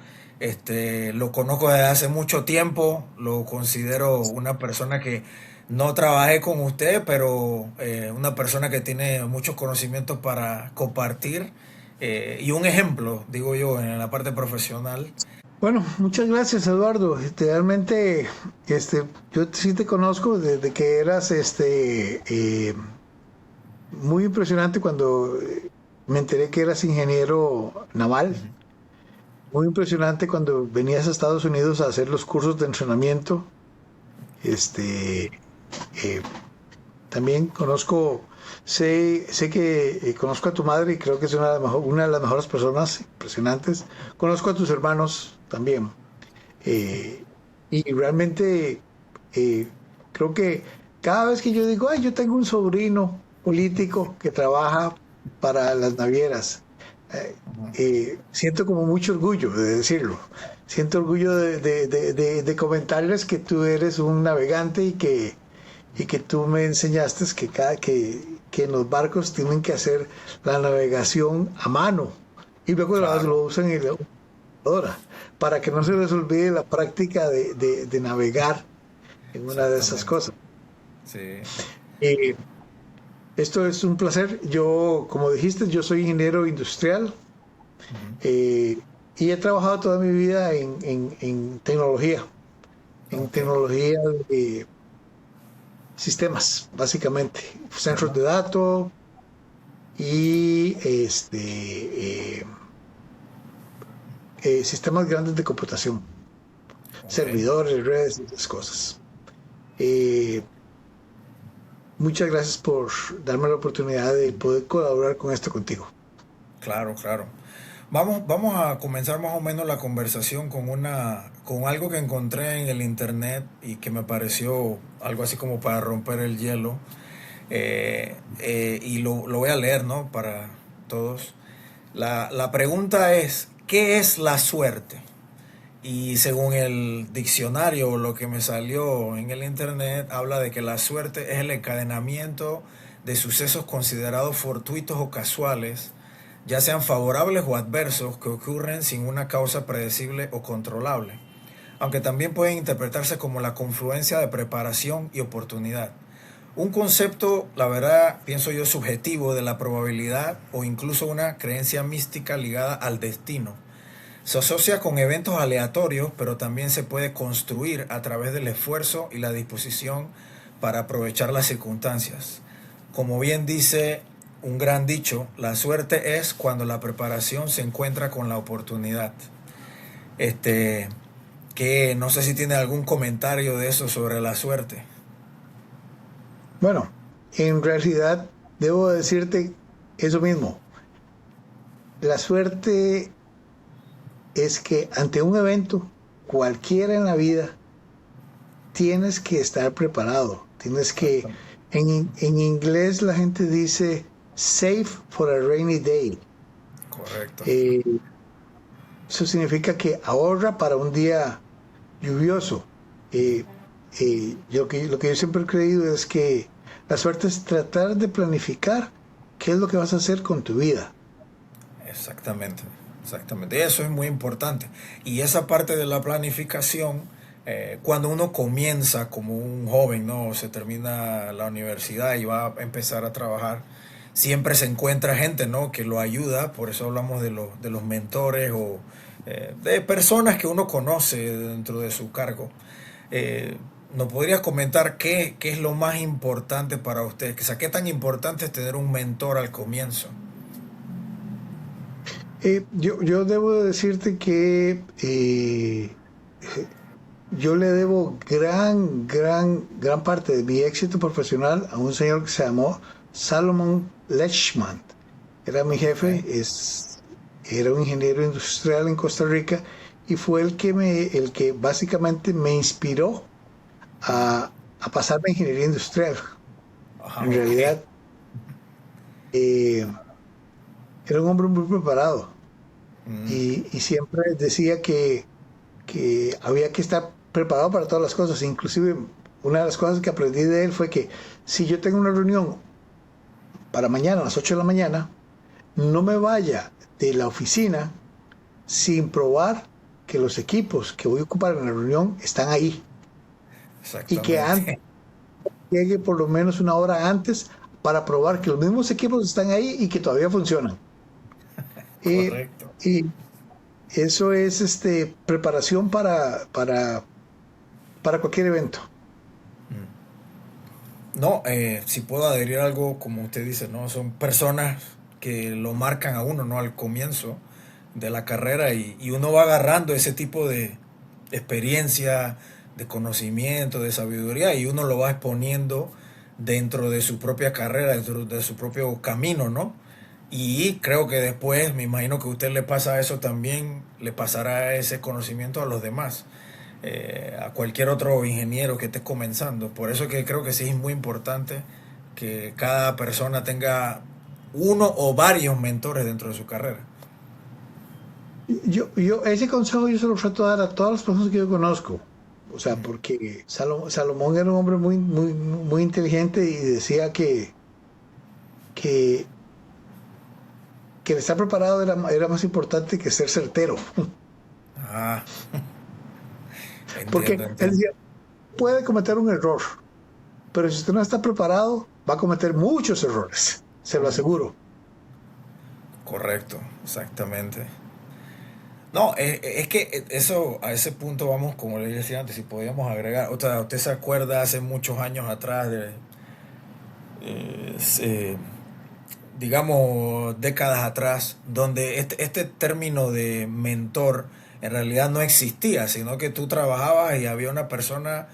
Lo conozco desde hace mucho tiempo. Lo considero una persona que no trabajé con usted, pero una persona que tiene muchos conocimientos para compartir y un ejemplo, digo yo, en la parte profesional. Bueno, muchas gracias, Eduardo. Realmente, yo sí te conozco desde que eras, muy impresionante cuando me enteré que eras ingeniero naval. Ujú. Muy impresionante cuando venías a Estados Unidos a hacer los cursos de entrenamiento. Este, eh, También sé que conozco a tu madre y creo que es una de las mejores personas impresionantes. Conozco a tus hermanos también. Eh, y realmente eh, creo que cada vez que yo digo, ay, yo tengo un sobrino político que trabaja para las navieras, siento como mucho orgullo de decirlo. Siento orgullo de comentarles que tú eres un navegante y que tú me enseñaste que en los barcos tienen que hacer la navegación a mano y luego Claro, lo usan en la computadora para que no se les olvide la práctica de navegar en una de esas exactamente. cosas. Sí. Eh, Esto es un placer. Yo, como dijiste, yo soy ingeniero industrial. Ujú. Eh, Y he trabajado toda mi vida en tecnología, tecnología de sistemas, básicamente, centros de datos y sistemas grandes de computación, servidores, redes y esas cosas. Muchas gracias por darme la oportunidad de poder colaborar con esto contigo. Claro, claro. Vamos a comenzar más o menos la conversación con algo que encontré en el internet y que me pareció algo así como para romper el hielo. Y lo voy a leer, ¿no? Para todos. La pregunta es, ¿qué es la suerte? Y según el diccionario o lo que me salió en el internet, habla de que la suerte es el encadenamiento de sucesos considerados fortuitos o casuales, ya sean favorables o adversos, que ocurren sin una causa predecible o controlable, aunque también pueden interpretarse como la confluencia de preparación y oportunidad. Un concepto, la verdad, pienso yo, subjetivo de la probabilidad o incluso una creencia mística ligada al destino. Se asocia con eventos aleatorios, pero también se puede construir a través del esfuerzo y la disposición para aprovechar las circunstancias. Como bien dice un gran dicho, la suerte es cuando la preparación se encuentra con la oportunidad. Que no sé si tiene algún comentario de eso sobre la suerte. Bueno, en realidad debo decirte eso mismo. La suerte es que ante un evento, cualquiera en la vida, tienes que estar preparado. Tienes que, en inglés la gente dice, save for a rainy day. Correcto. Eso significa que ahorra para un día lluvioso. Lo que yo siempre he creído es que la suerte es tratar de planificar qué es lo que vas a hacer con tu vida. Exactamente. Eso es muy importante. Y esa parte de la planificación, cuando uno comienza como un joven, ¿no? Se termina la universidad y va a empezar a trabajar, siempre se encuentra gente, ¿no? Que lo ayuda. Por eso hablamos de los mentores o de personas que uno conoce dentro de su cargo. ¿Nos podrías comentar qué es lo más importante para usted? O sea, ¿qué tan importante es tener un mentor al comienzo? Yo debo decirte que yo le debo gran parte de mi éxito profesional a un señor que se llamó Salomon Lechman. Era mi jefe, era un ingeniero industrial en Costa Rica y fue el que básicamente me inspiró a pasarme a ingeniería industrial. En realidad, era un hombre muy preparado y siempre decía que había que estar preparado para todas las cosas. Inclusive, una de las cosas que aprendí de él fue que si yo tengo una reunión para mañana a las 8 de la mañana, no me vaya de la oficina sin probar que los equipos que voy a ocupar en la reunión están ahí. Y que antes llegue por lo menos una hora antes para probar que los mismos equipos están ahí y que todavía funcionan. Correcto. Y eso es preparación para cualquier evento. No, si puedo adherir algo, como usted dice, ¿no? Son personas que lo marcan a uno, ¿no? Al comienzo de la carrera y uno va agarrando ese tipo de experiencia, de conocimiento, de sabiduría y uno lo va exponiendo dentro de su propia carrera, dentro de su propio camino, ¿no? Y creo que después, me imagino que a usted le pasa eso también, le pasará ese conocimiento a los demás, a cualquier otro ingeniero que esté comenzando. Por eso que creo que sí es muy importante que cada persona tenga uno o varios mentores dentro de su carrera. Yo ese consejo yo se lo trato de dar a todas las personas que yo conozco. O sea, porque Salomón era un hombre muy inteligente y decía que el estar preparado era más importante que ser certero. Porque él decía, puede cometer un error, pero si usted no está preparado, va a cometer muchos errores, se lo aseguro. Correcto, exactamente. No, es que eso, a ese punto vamos, como le decía antes, si podíamos agregar, o sea, usted se acuerda hace muchos años atrás de, se- digamos, décadas atrás, donde este término de mentor en realidad no existía, sino que tú trabajabas y había una persona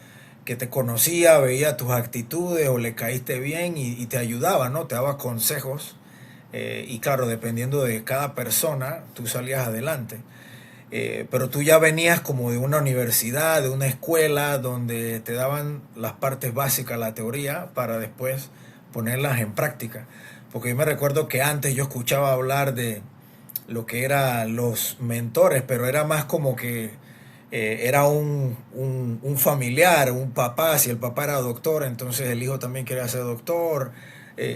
que te conocía, veía tus actitudes o le caíste bien y te ayudaba, ¿no? Te daba consejos. Y claro, dependiendo de cada persona, tú salías adelante. Pero tú ya venías como de una universidad, de una escuela, donde te daban las partes básicas, la teoría, para después ponerlas en práctica. Porque yo me recuerdo que antes yo escuchaba hablar de lo que eran los mentores, pero era más como que era un familiar, un papá, si el papá era doctor, entonces el hijo también quería ser doctor.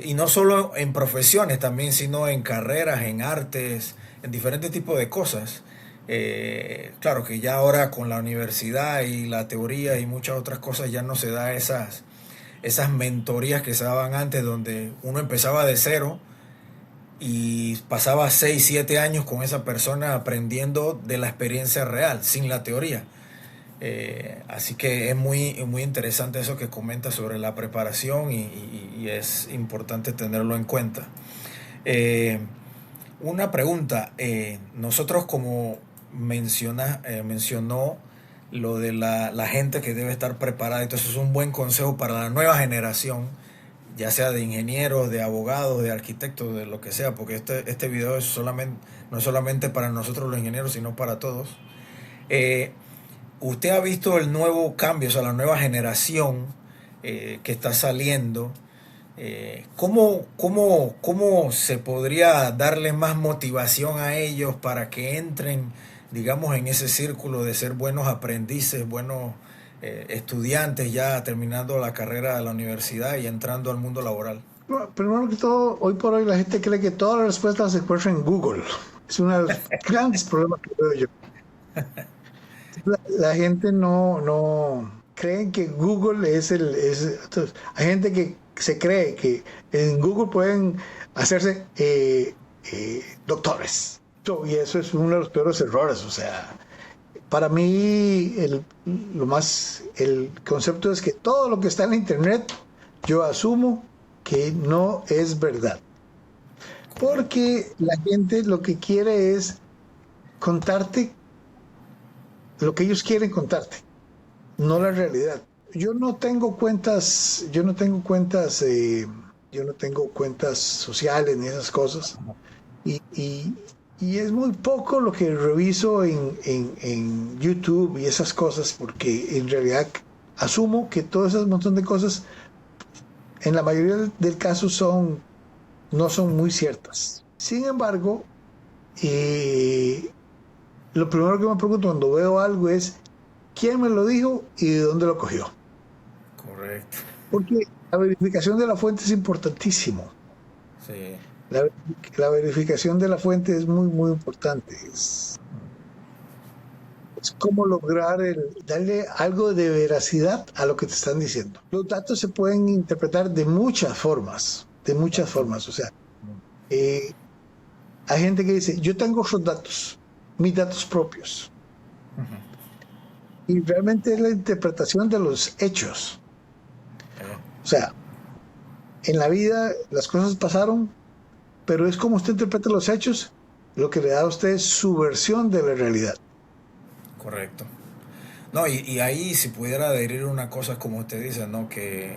Y no solo en profesiones también, sino en carreras, en artes, en diferentes tipos de cosas. Claro que ya ahora con la universidad y la teoría y muchas otras cosas ya no se da esas mentorías que se daban antes, donde uno empezaba de cero y pasaba 6 7 años con esa persona aprendiendo de la experiencia real, sin la teoría. Así que es muy interesante eso que comenta sobre la preparación y es importante tenerlo en cuenta. Eh, una pregunta, nosotros como mencionó lo de la gente que debe estar preparada, entonces es un buen consejo para la nueva generación, ya sea de ingenieros, de abogados, de arquitectos, de lo que sea, porque este video no es solamente para nosotros los ingenieros, sino para todos. Eh, ¿Usted ha visto el nuevo cambio, o sea, la nueva generación que está saliendo? ¿Cómo se podría darle más motivación a ellos para que entren, digamos, en ese círculo de ser buenos aprendices, buenos estudiantes, ya terminando la carrera de la universidad y entrando al mundo laboral? Bueno, primero que todo, hoy por hoy la gente cree que todas las respuestas se encuentran en Google. Es uno de los grandes problemas que veo yo. La gente no cree que Google entonces, hay gente que se cree que en Google pueden hacerse doctores. Y eso es uno de los peores errores. O sea, para mí el concepto es que todo lo que está en Internet yo asumo que no es verdad. Porque la gente lo que quiere es contarte lo que ellos quieren contarte, no la realidad. Yo no tengo cuentas sociales ni esas cosas. Y, y- y es muy poco lo que reviso en YouTube y esas cosas, porque en realidad asumo que todo ese montón de cosas, en la mayoría del caso, no son muy ciertas. Sin embargo, eh, lo primero que me pregunto cuando veo algo es quién me lo dijo y de dónde lo cogió. Correcto. Porque la verificación de la fuente es importantísimo. Sí. La, la verificación de la fuente es muy importante. Es como lograr darle algo de veracidad a lo que te están diciendo. Los datos se pueden interpretar de muchas formas, de muchas formas. O sea, eh, hay gente que dice, yo tengo esos datos, mis datos propios. Y realmente es la interpretación de los hechos. O sea, en la vida las cosas pasaron, pero es como usted interpreta los hechos, lo que le da a usted su versión de la realidad. Correcto. No, y ahí si pudiera adherir una cosa como usted dice, ¿no? Que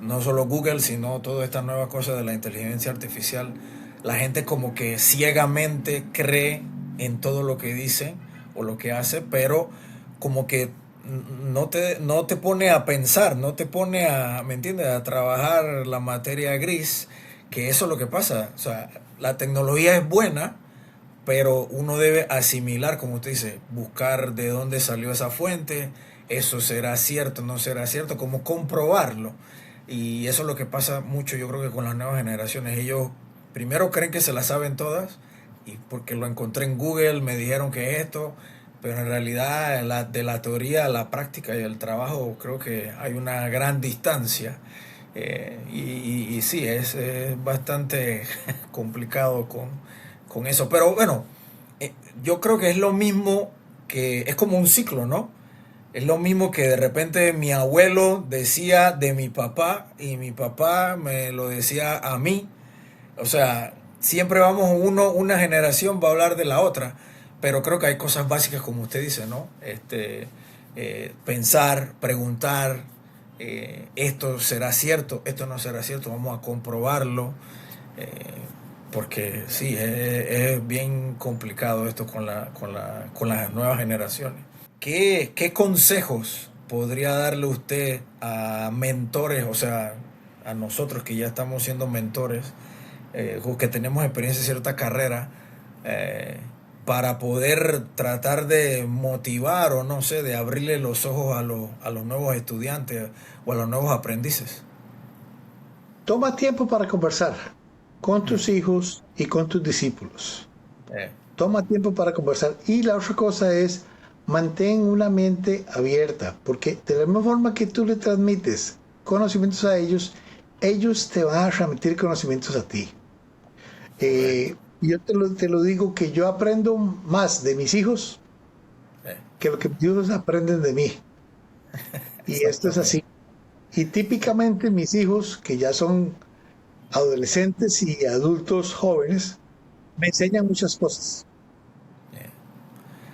no solo Google, sino toda esta nueva cosa de la inteligencia artificial, la gente como que ciegamente cree en todo lo que dice o lo que hace, pero como que no te pone a pensar, no te pone a, ¿me entiendes?, a trabajar la materia gris, que eso es lo que pasa. O sea, la tecnología es buena, pero uno debe asimilar, como usted dice, buscar de dónde salió esa fuente, eso será cierto, no será cierto, como comprobarlo. Y eso es lo que pasa mucho, yo creo que con las nuevas generaciones. Ellos primero creen que se las saben todas, y porque lo encontré en Google, me dijeron que esto, pero en realidad de la teoría a la práctica y el trabajo creo que hay una gran distancia. Y sí, es bastante complicado con eso. Pero bueno, yo creo que es lo mismo, que es como un ciclo, ¿no? Es lo mismo que de repente mi abuelo decía de mi papá y mi papá me lo decía a mí. O sea, siempre vamos una generación va a hablar de la otra, pero creo que hay cosas básicas como usted dice, ¿no? Pensar, preguntar, esto será cierto, esto no será cierto, vamos a comprobarlo, eh, porque sí, es bien complicado esto con las nuevas generaciones. ¿Qué consejos podría darle usted a mentores, o sea, a nosotros que ya estamos siendo mentores, que tenemos experiencia en cierta carrera, eh, para poder tratar de motivar o no sé, de abrirle los ojos a los nuevos estudiantes o a los nuevos aprendices? Toma tiempo para conversar con tus hijos y con tus discípulos. Eh, Toma tiempo para conversar. Y la otra cosa es, mantén una mente abierta, porque de la misma forma que tú le transmites conocimientos a ellos, ellos te van a transmitir conocimientos a ti. correcto. Yo te lo digo que yo aprendo más de mis hijos Eh, que lo que mis hijos aprenden de mí. Y esto es exactamente. así. Y típicamente mis hijos, que ya son adolescentes y adultos jóvenes, me enseñan muchas cosas. Eh,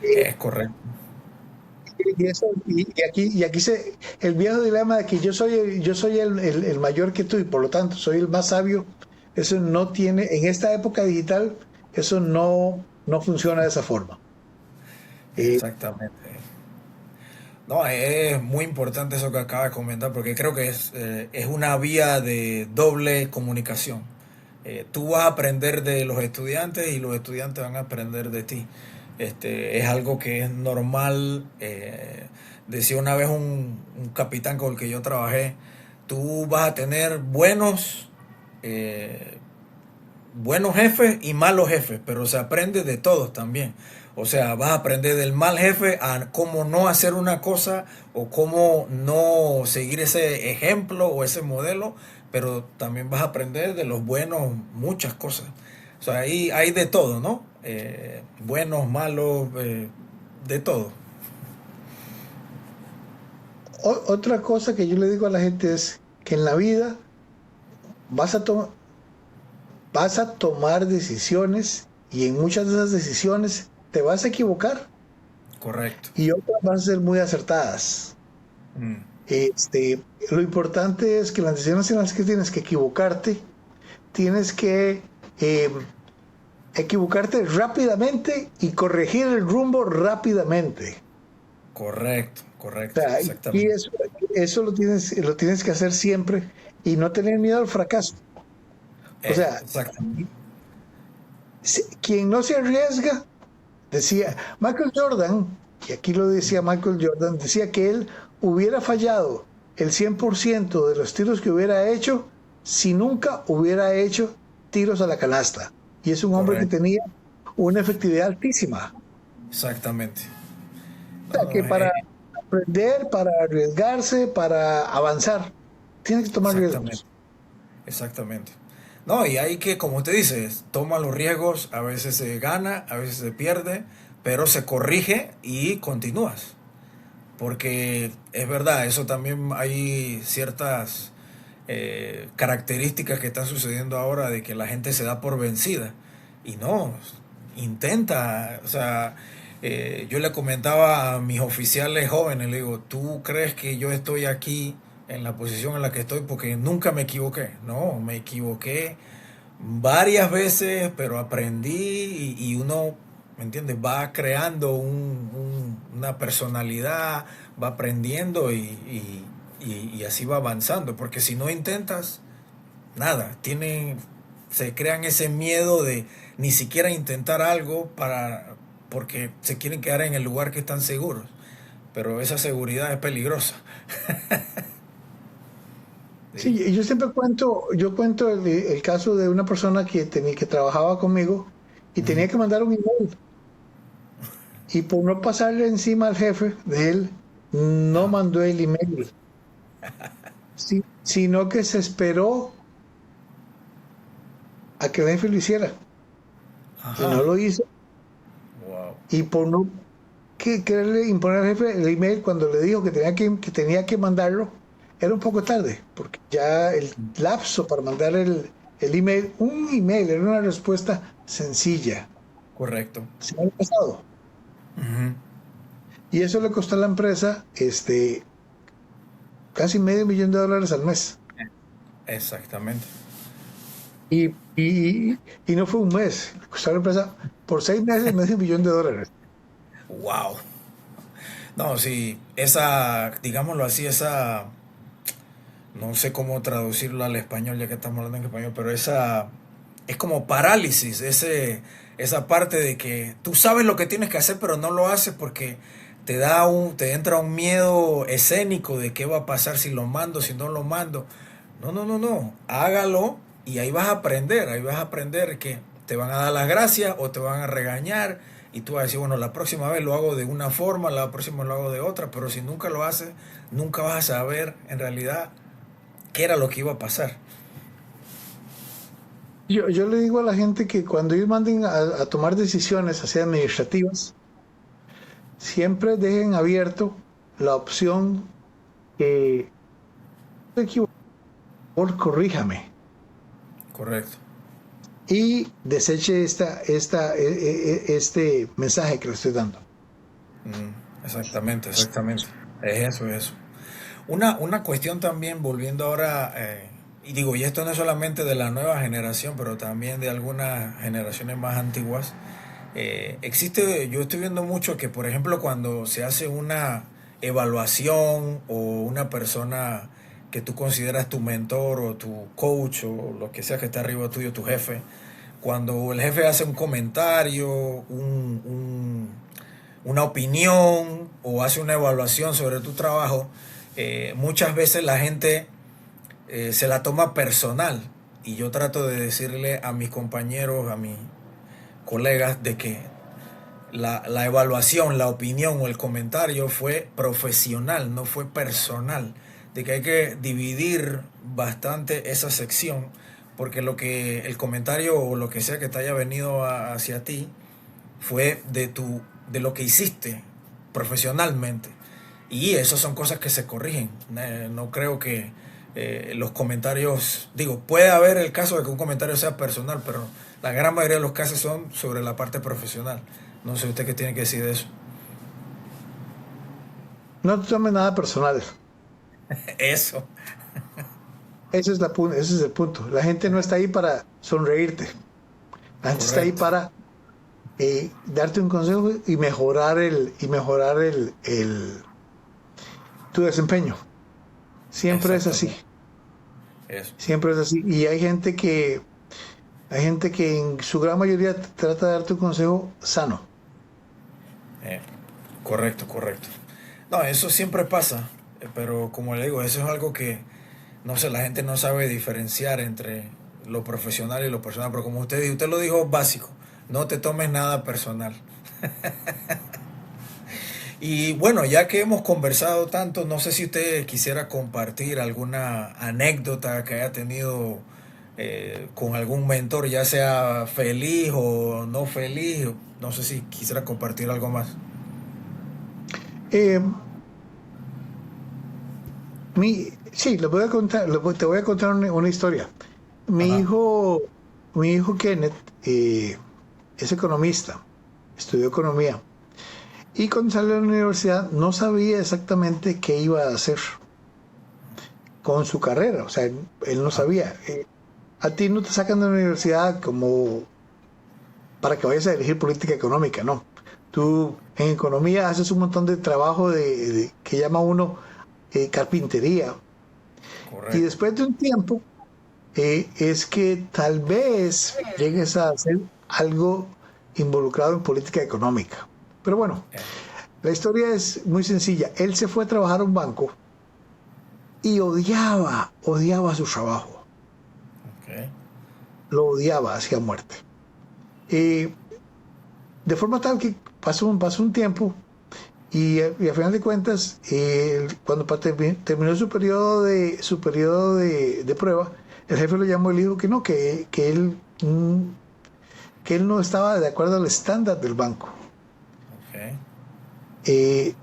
Eh, es correcto. y aquí el viejo dilema de que yo soy el mayor que tú y por lo tanto soy el más sabio, eso no tiene, en esta época digital, eso no funciona de esa forma. Eh, Exactamente. No, es muy importante eso que acaba de comentar porque creo que es una vía de doble comunicación. Tú vas a aprender de los estudiantes y los estudiantes van a aprender de ti. Es algo que es normal. Decía una vez un capitán con el que yo trabajé, tú vas a tener eh, buenos jefes y malos jefes, pero se aprende de todos también. O sea, vas a aprender del mal jefe a cómo no hacer una cosa o cómo no seguir ese ejemplo o ese modelo, pero también vas a aprender de los buenos muchas cosas. O sea, ahí hay de todo, ¿no? Buenos, malos, de todo. Otra cosa que yo le digo a la gente es que en la vida vas a, to- vas a tomar decisiones y en muchas de esas decisiones te vas a equivocar Correcto. y otras van a ser muy acertadas. Mm, Este, lo importante es que las decisiones en las que tienes que equivocarte, tienes que eh, equivocarte rápidamente y corregir el rumbo rápidamente. correcto, O correcto, sea, y exactamente. eso lo tienes que hacer siempre y no tener miedo al fracaso. O sea, Exactamente. quien no se arriesga, decía Michael Jordan, y aquí lo decía Michael Jordan, decía que él hubiera fallado el 100% de los tiros que hubiera hecho si nunca hubiera hecho tiros a la canasta. Y es un hombre que Correcto, tenía una efectividad altísima. exactamente. O sea, No, que no, para aprender, para arriesgarse, para avanzar, tiene que tomar exactamente, riesgos. exactamente. No, y hay que, como usted dice, toma los riesgos, a veces se gana, a veces se pierde, pero se corrige y continúas. Porque es verdad, eso también hay ciertas características que están sucediendo ahora de que la gente se da por vencida. Y no, intenta, o sea, yo le comentaba a mis oficiales jóvenes, le digo, ¿tú crees que yo estoy aquí en la posición en la que estoy porque nunca me equivoqué? No, me equivoqué varias veces, pero aprendí y uno, ¿me entiendes? Va creando una personalidad, va aprendiendo y así va avanzando, porque si no intentas, nada, se crean ese miedo de ni siquiera intentar algo porque se quieren quedar en el lugar que están seguros, pero esa seguridad es peligrosa. Sí, Sí. yo cuento el caso de una persona que trabajaba conmigo y Ujú. tenía que mandar un email. Y por no pasarle encima al jefe de él, no Ajá. mandó el email, sino que se esperó a que el jefe lo hiciera. Y no Ajá. lo hizo. y por no quererle imponer al jefe el email cuando le dijo que tenía que mandarlo, era un poco tarde, porque ya el lapso para mandar el email, un email era una respuesta sencilla, Correcto. se me ha pasado. Ujú. Y eso le costó a la empresa casi $500,000 al mes. Exactamente. Y no fue un mes, le costó a la empresa por 6 meses $500,000. Wow. No, sí, esa, digámoslo así, esa, no sé cómo traducirlo al español, ya que estamos hablando en español, pero esa es como parálisis, esa parte de que tú sabes lo que tienes que hacer, pero no lo haces porque te entra un miedo escénico de qué va a pasar si lo mando, si no lo mando. No, no, no, no, hágalo y ahí vas a aprender que te van a dar las gracias o te van a regañar y tú vas a decir, bueno, la próxima vez lo hago de una forma, la próxima lo hago de otra, pero si nunca lo haces, nunca vas a saber en realidad qué era lo que iba a pasar. Yo le digo a la gente que cuando ellos manden a tomar decisiones así administrativas, siempre dejen abierto la opción que "Estoy equivocado, por corríjame", Correcto. y deseche este mensaje que le estoy dando. Exactamente, exactamente. Es eso, es eso. Una cuestión también, volviendo ahora, y digo, y esto no es solamente de la nueva generación, pero también de algunas generaciones más antiguas, yo estoy viendo mucho que, por ejemplo, cuando se hace una evaluación o una persona que tú consideras tu mentor o tu coach o lo que sea que está arriba tuyo, tu jefe, cuando el jefe hace un comentario, una opinión o hace una evaluación sobre tu trabajo, muchas veces la gente se la toma personal y yo trato de decirle a mis compañeros, a mis colegas, de que la evaluación, la opinión o el comentario fue profesional, no fue personal, de que hay que dividir bastante esa sección, porque el comentario o lo que sea que te haya venido hacia ti fue de lo que hiciste profesionalmente. Y eso son cosas que se corrigen. No creo que los comentarios, digo, puede haber el caso de que un comentario sea personal, pero la gran mayoría de los casos son sobre la parte profesional. No sé usted qué tiene que decir de eso. No te tomes nada personal. Eso. Ese es el punto. La gente no está ahí para sonreírte. La gente está ahí Correcto. para darte un consejo y mejorar tu desempeño. Siempre es así. Exactamente. Eso. Siempre es así. Y hay gente que en su gran mayoría trata de darte un consejo sano. Eh, correcto, correcto. No, eso siempre pasa, pero como le digo, eso es algo que, no sé, la gente no sabe diferenciar entre lo profesional y lo personal, pero como usted dijo, usted lo dijo básico, no te tomes nada personal. Y bueno, ya que hemos conversado tanto, no sé si usted quisiera compartir alguna anécdota que haya tenido con algún mentor, ya sea feliz o no feliz, no sé si quisiera compartir algo más. Eh, sí, les voy a contar, te voy a contar una historia. Mi Ajá, hijo, mi hijo Kenneth es economista, estudió economía. Y cuando salió de la universidad no sabía exactamente qué iba a hacer con su carrera. O sea, él no ajá, sabía. A ti no te sacan de la universidad como para que vayas a dirigir política económica, no. Tú en economía haces un montón de trabajo que llama uno carpintería. Y correcto. después de un tiempo es que tal vez llegues a hacer algo involucrado en política económica. Pero bueno, Eh, la historia es muy sencilla. Él se fue a trabajar a un banco y odiaba su trabajo. ok, Lo odiaba hacia muerte. Eh, de forma tal que pasó un tiempo y a final de cuentas, cuando terminó su periodo de prueba, el jefe lo llamó y le dijo que no, que él no estaba de acuerdo al estándar del banco. eh,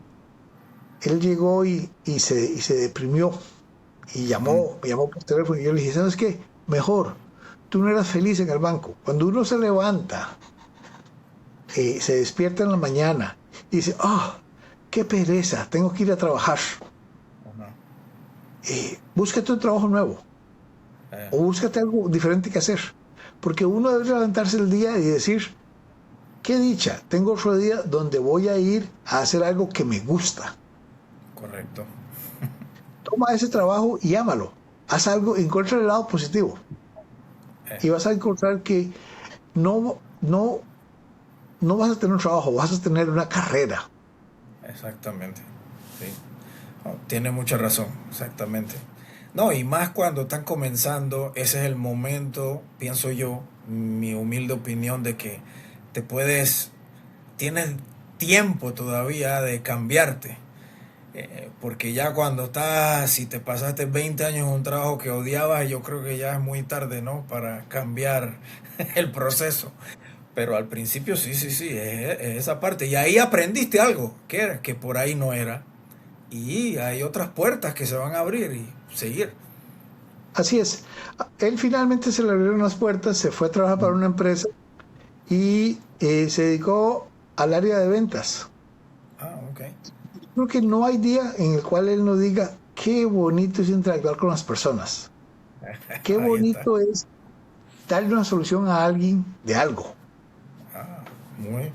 él llegó y se deprimió y me llamó por teléfono y yo le dije, ¿sabes qué? Mejor, tú no eras feliz en el banco. Cuando uno se levanta, se despierta en la mañana y dice, ah, qué pereza, tengo que ir a trabajar. Búscate un trabajo nuevo o búscate algo diferente que hacer. Porque uno debe levantarse el día y decir, qué dicha, tengo otro día donde voy a ir a hacer algo que me gusta. Correcto. Toma ese trabajo y ámalo. Haz algo, encuentra el lado positivo. Y vas a encontrar que no vas a tener un trabajo, vas a tener una carrera. Exactamente. Sí. No, tiene mucha razón, exactamente. No, y más cuando están comenzando, ese es el momento, pienso yo, mi humilde opinión, de que tienes tiempo todavía de cambiarte. Porque ya si te pasaste 20 años en un trabajo que odiabas, yo creo que ya es muy tarde, ¿no? Para cambiar el proceso. Pero al principio sí, es esa parte. Y ahí aprendiste algo, que por ahí no era. Y hay otras puertas que se van a abrir y seguir. Así es. Él finalmente se le abrieron las puertas, se fue a trabajar para una empresa y se dedicó al área de ventas. Ok. Creo que no hay día en el cual él no diga qué bonito es interactuar con las personas. Qué bonito es darle una solución a alguien de algo. Muy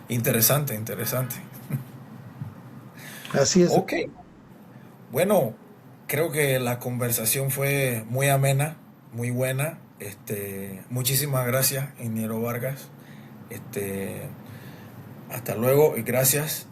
interesante. Así es. Ok. Bueno, creo que la conversación fue muy amena, muy buena. Muchísimas gracias, ingeniero Vargas. Hasta luego y gracias.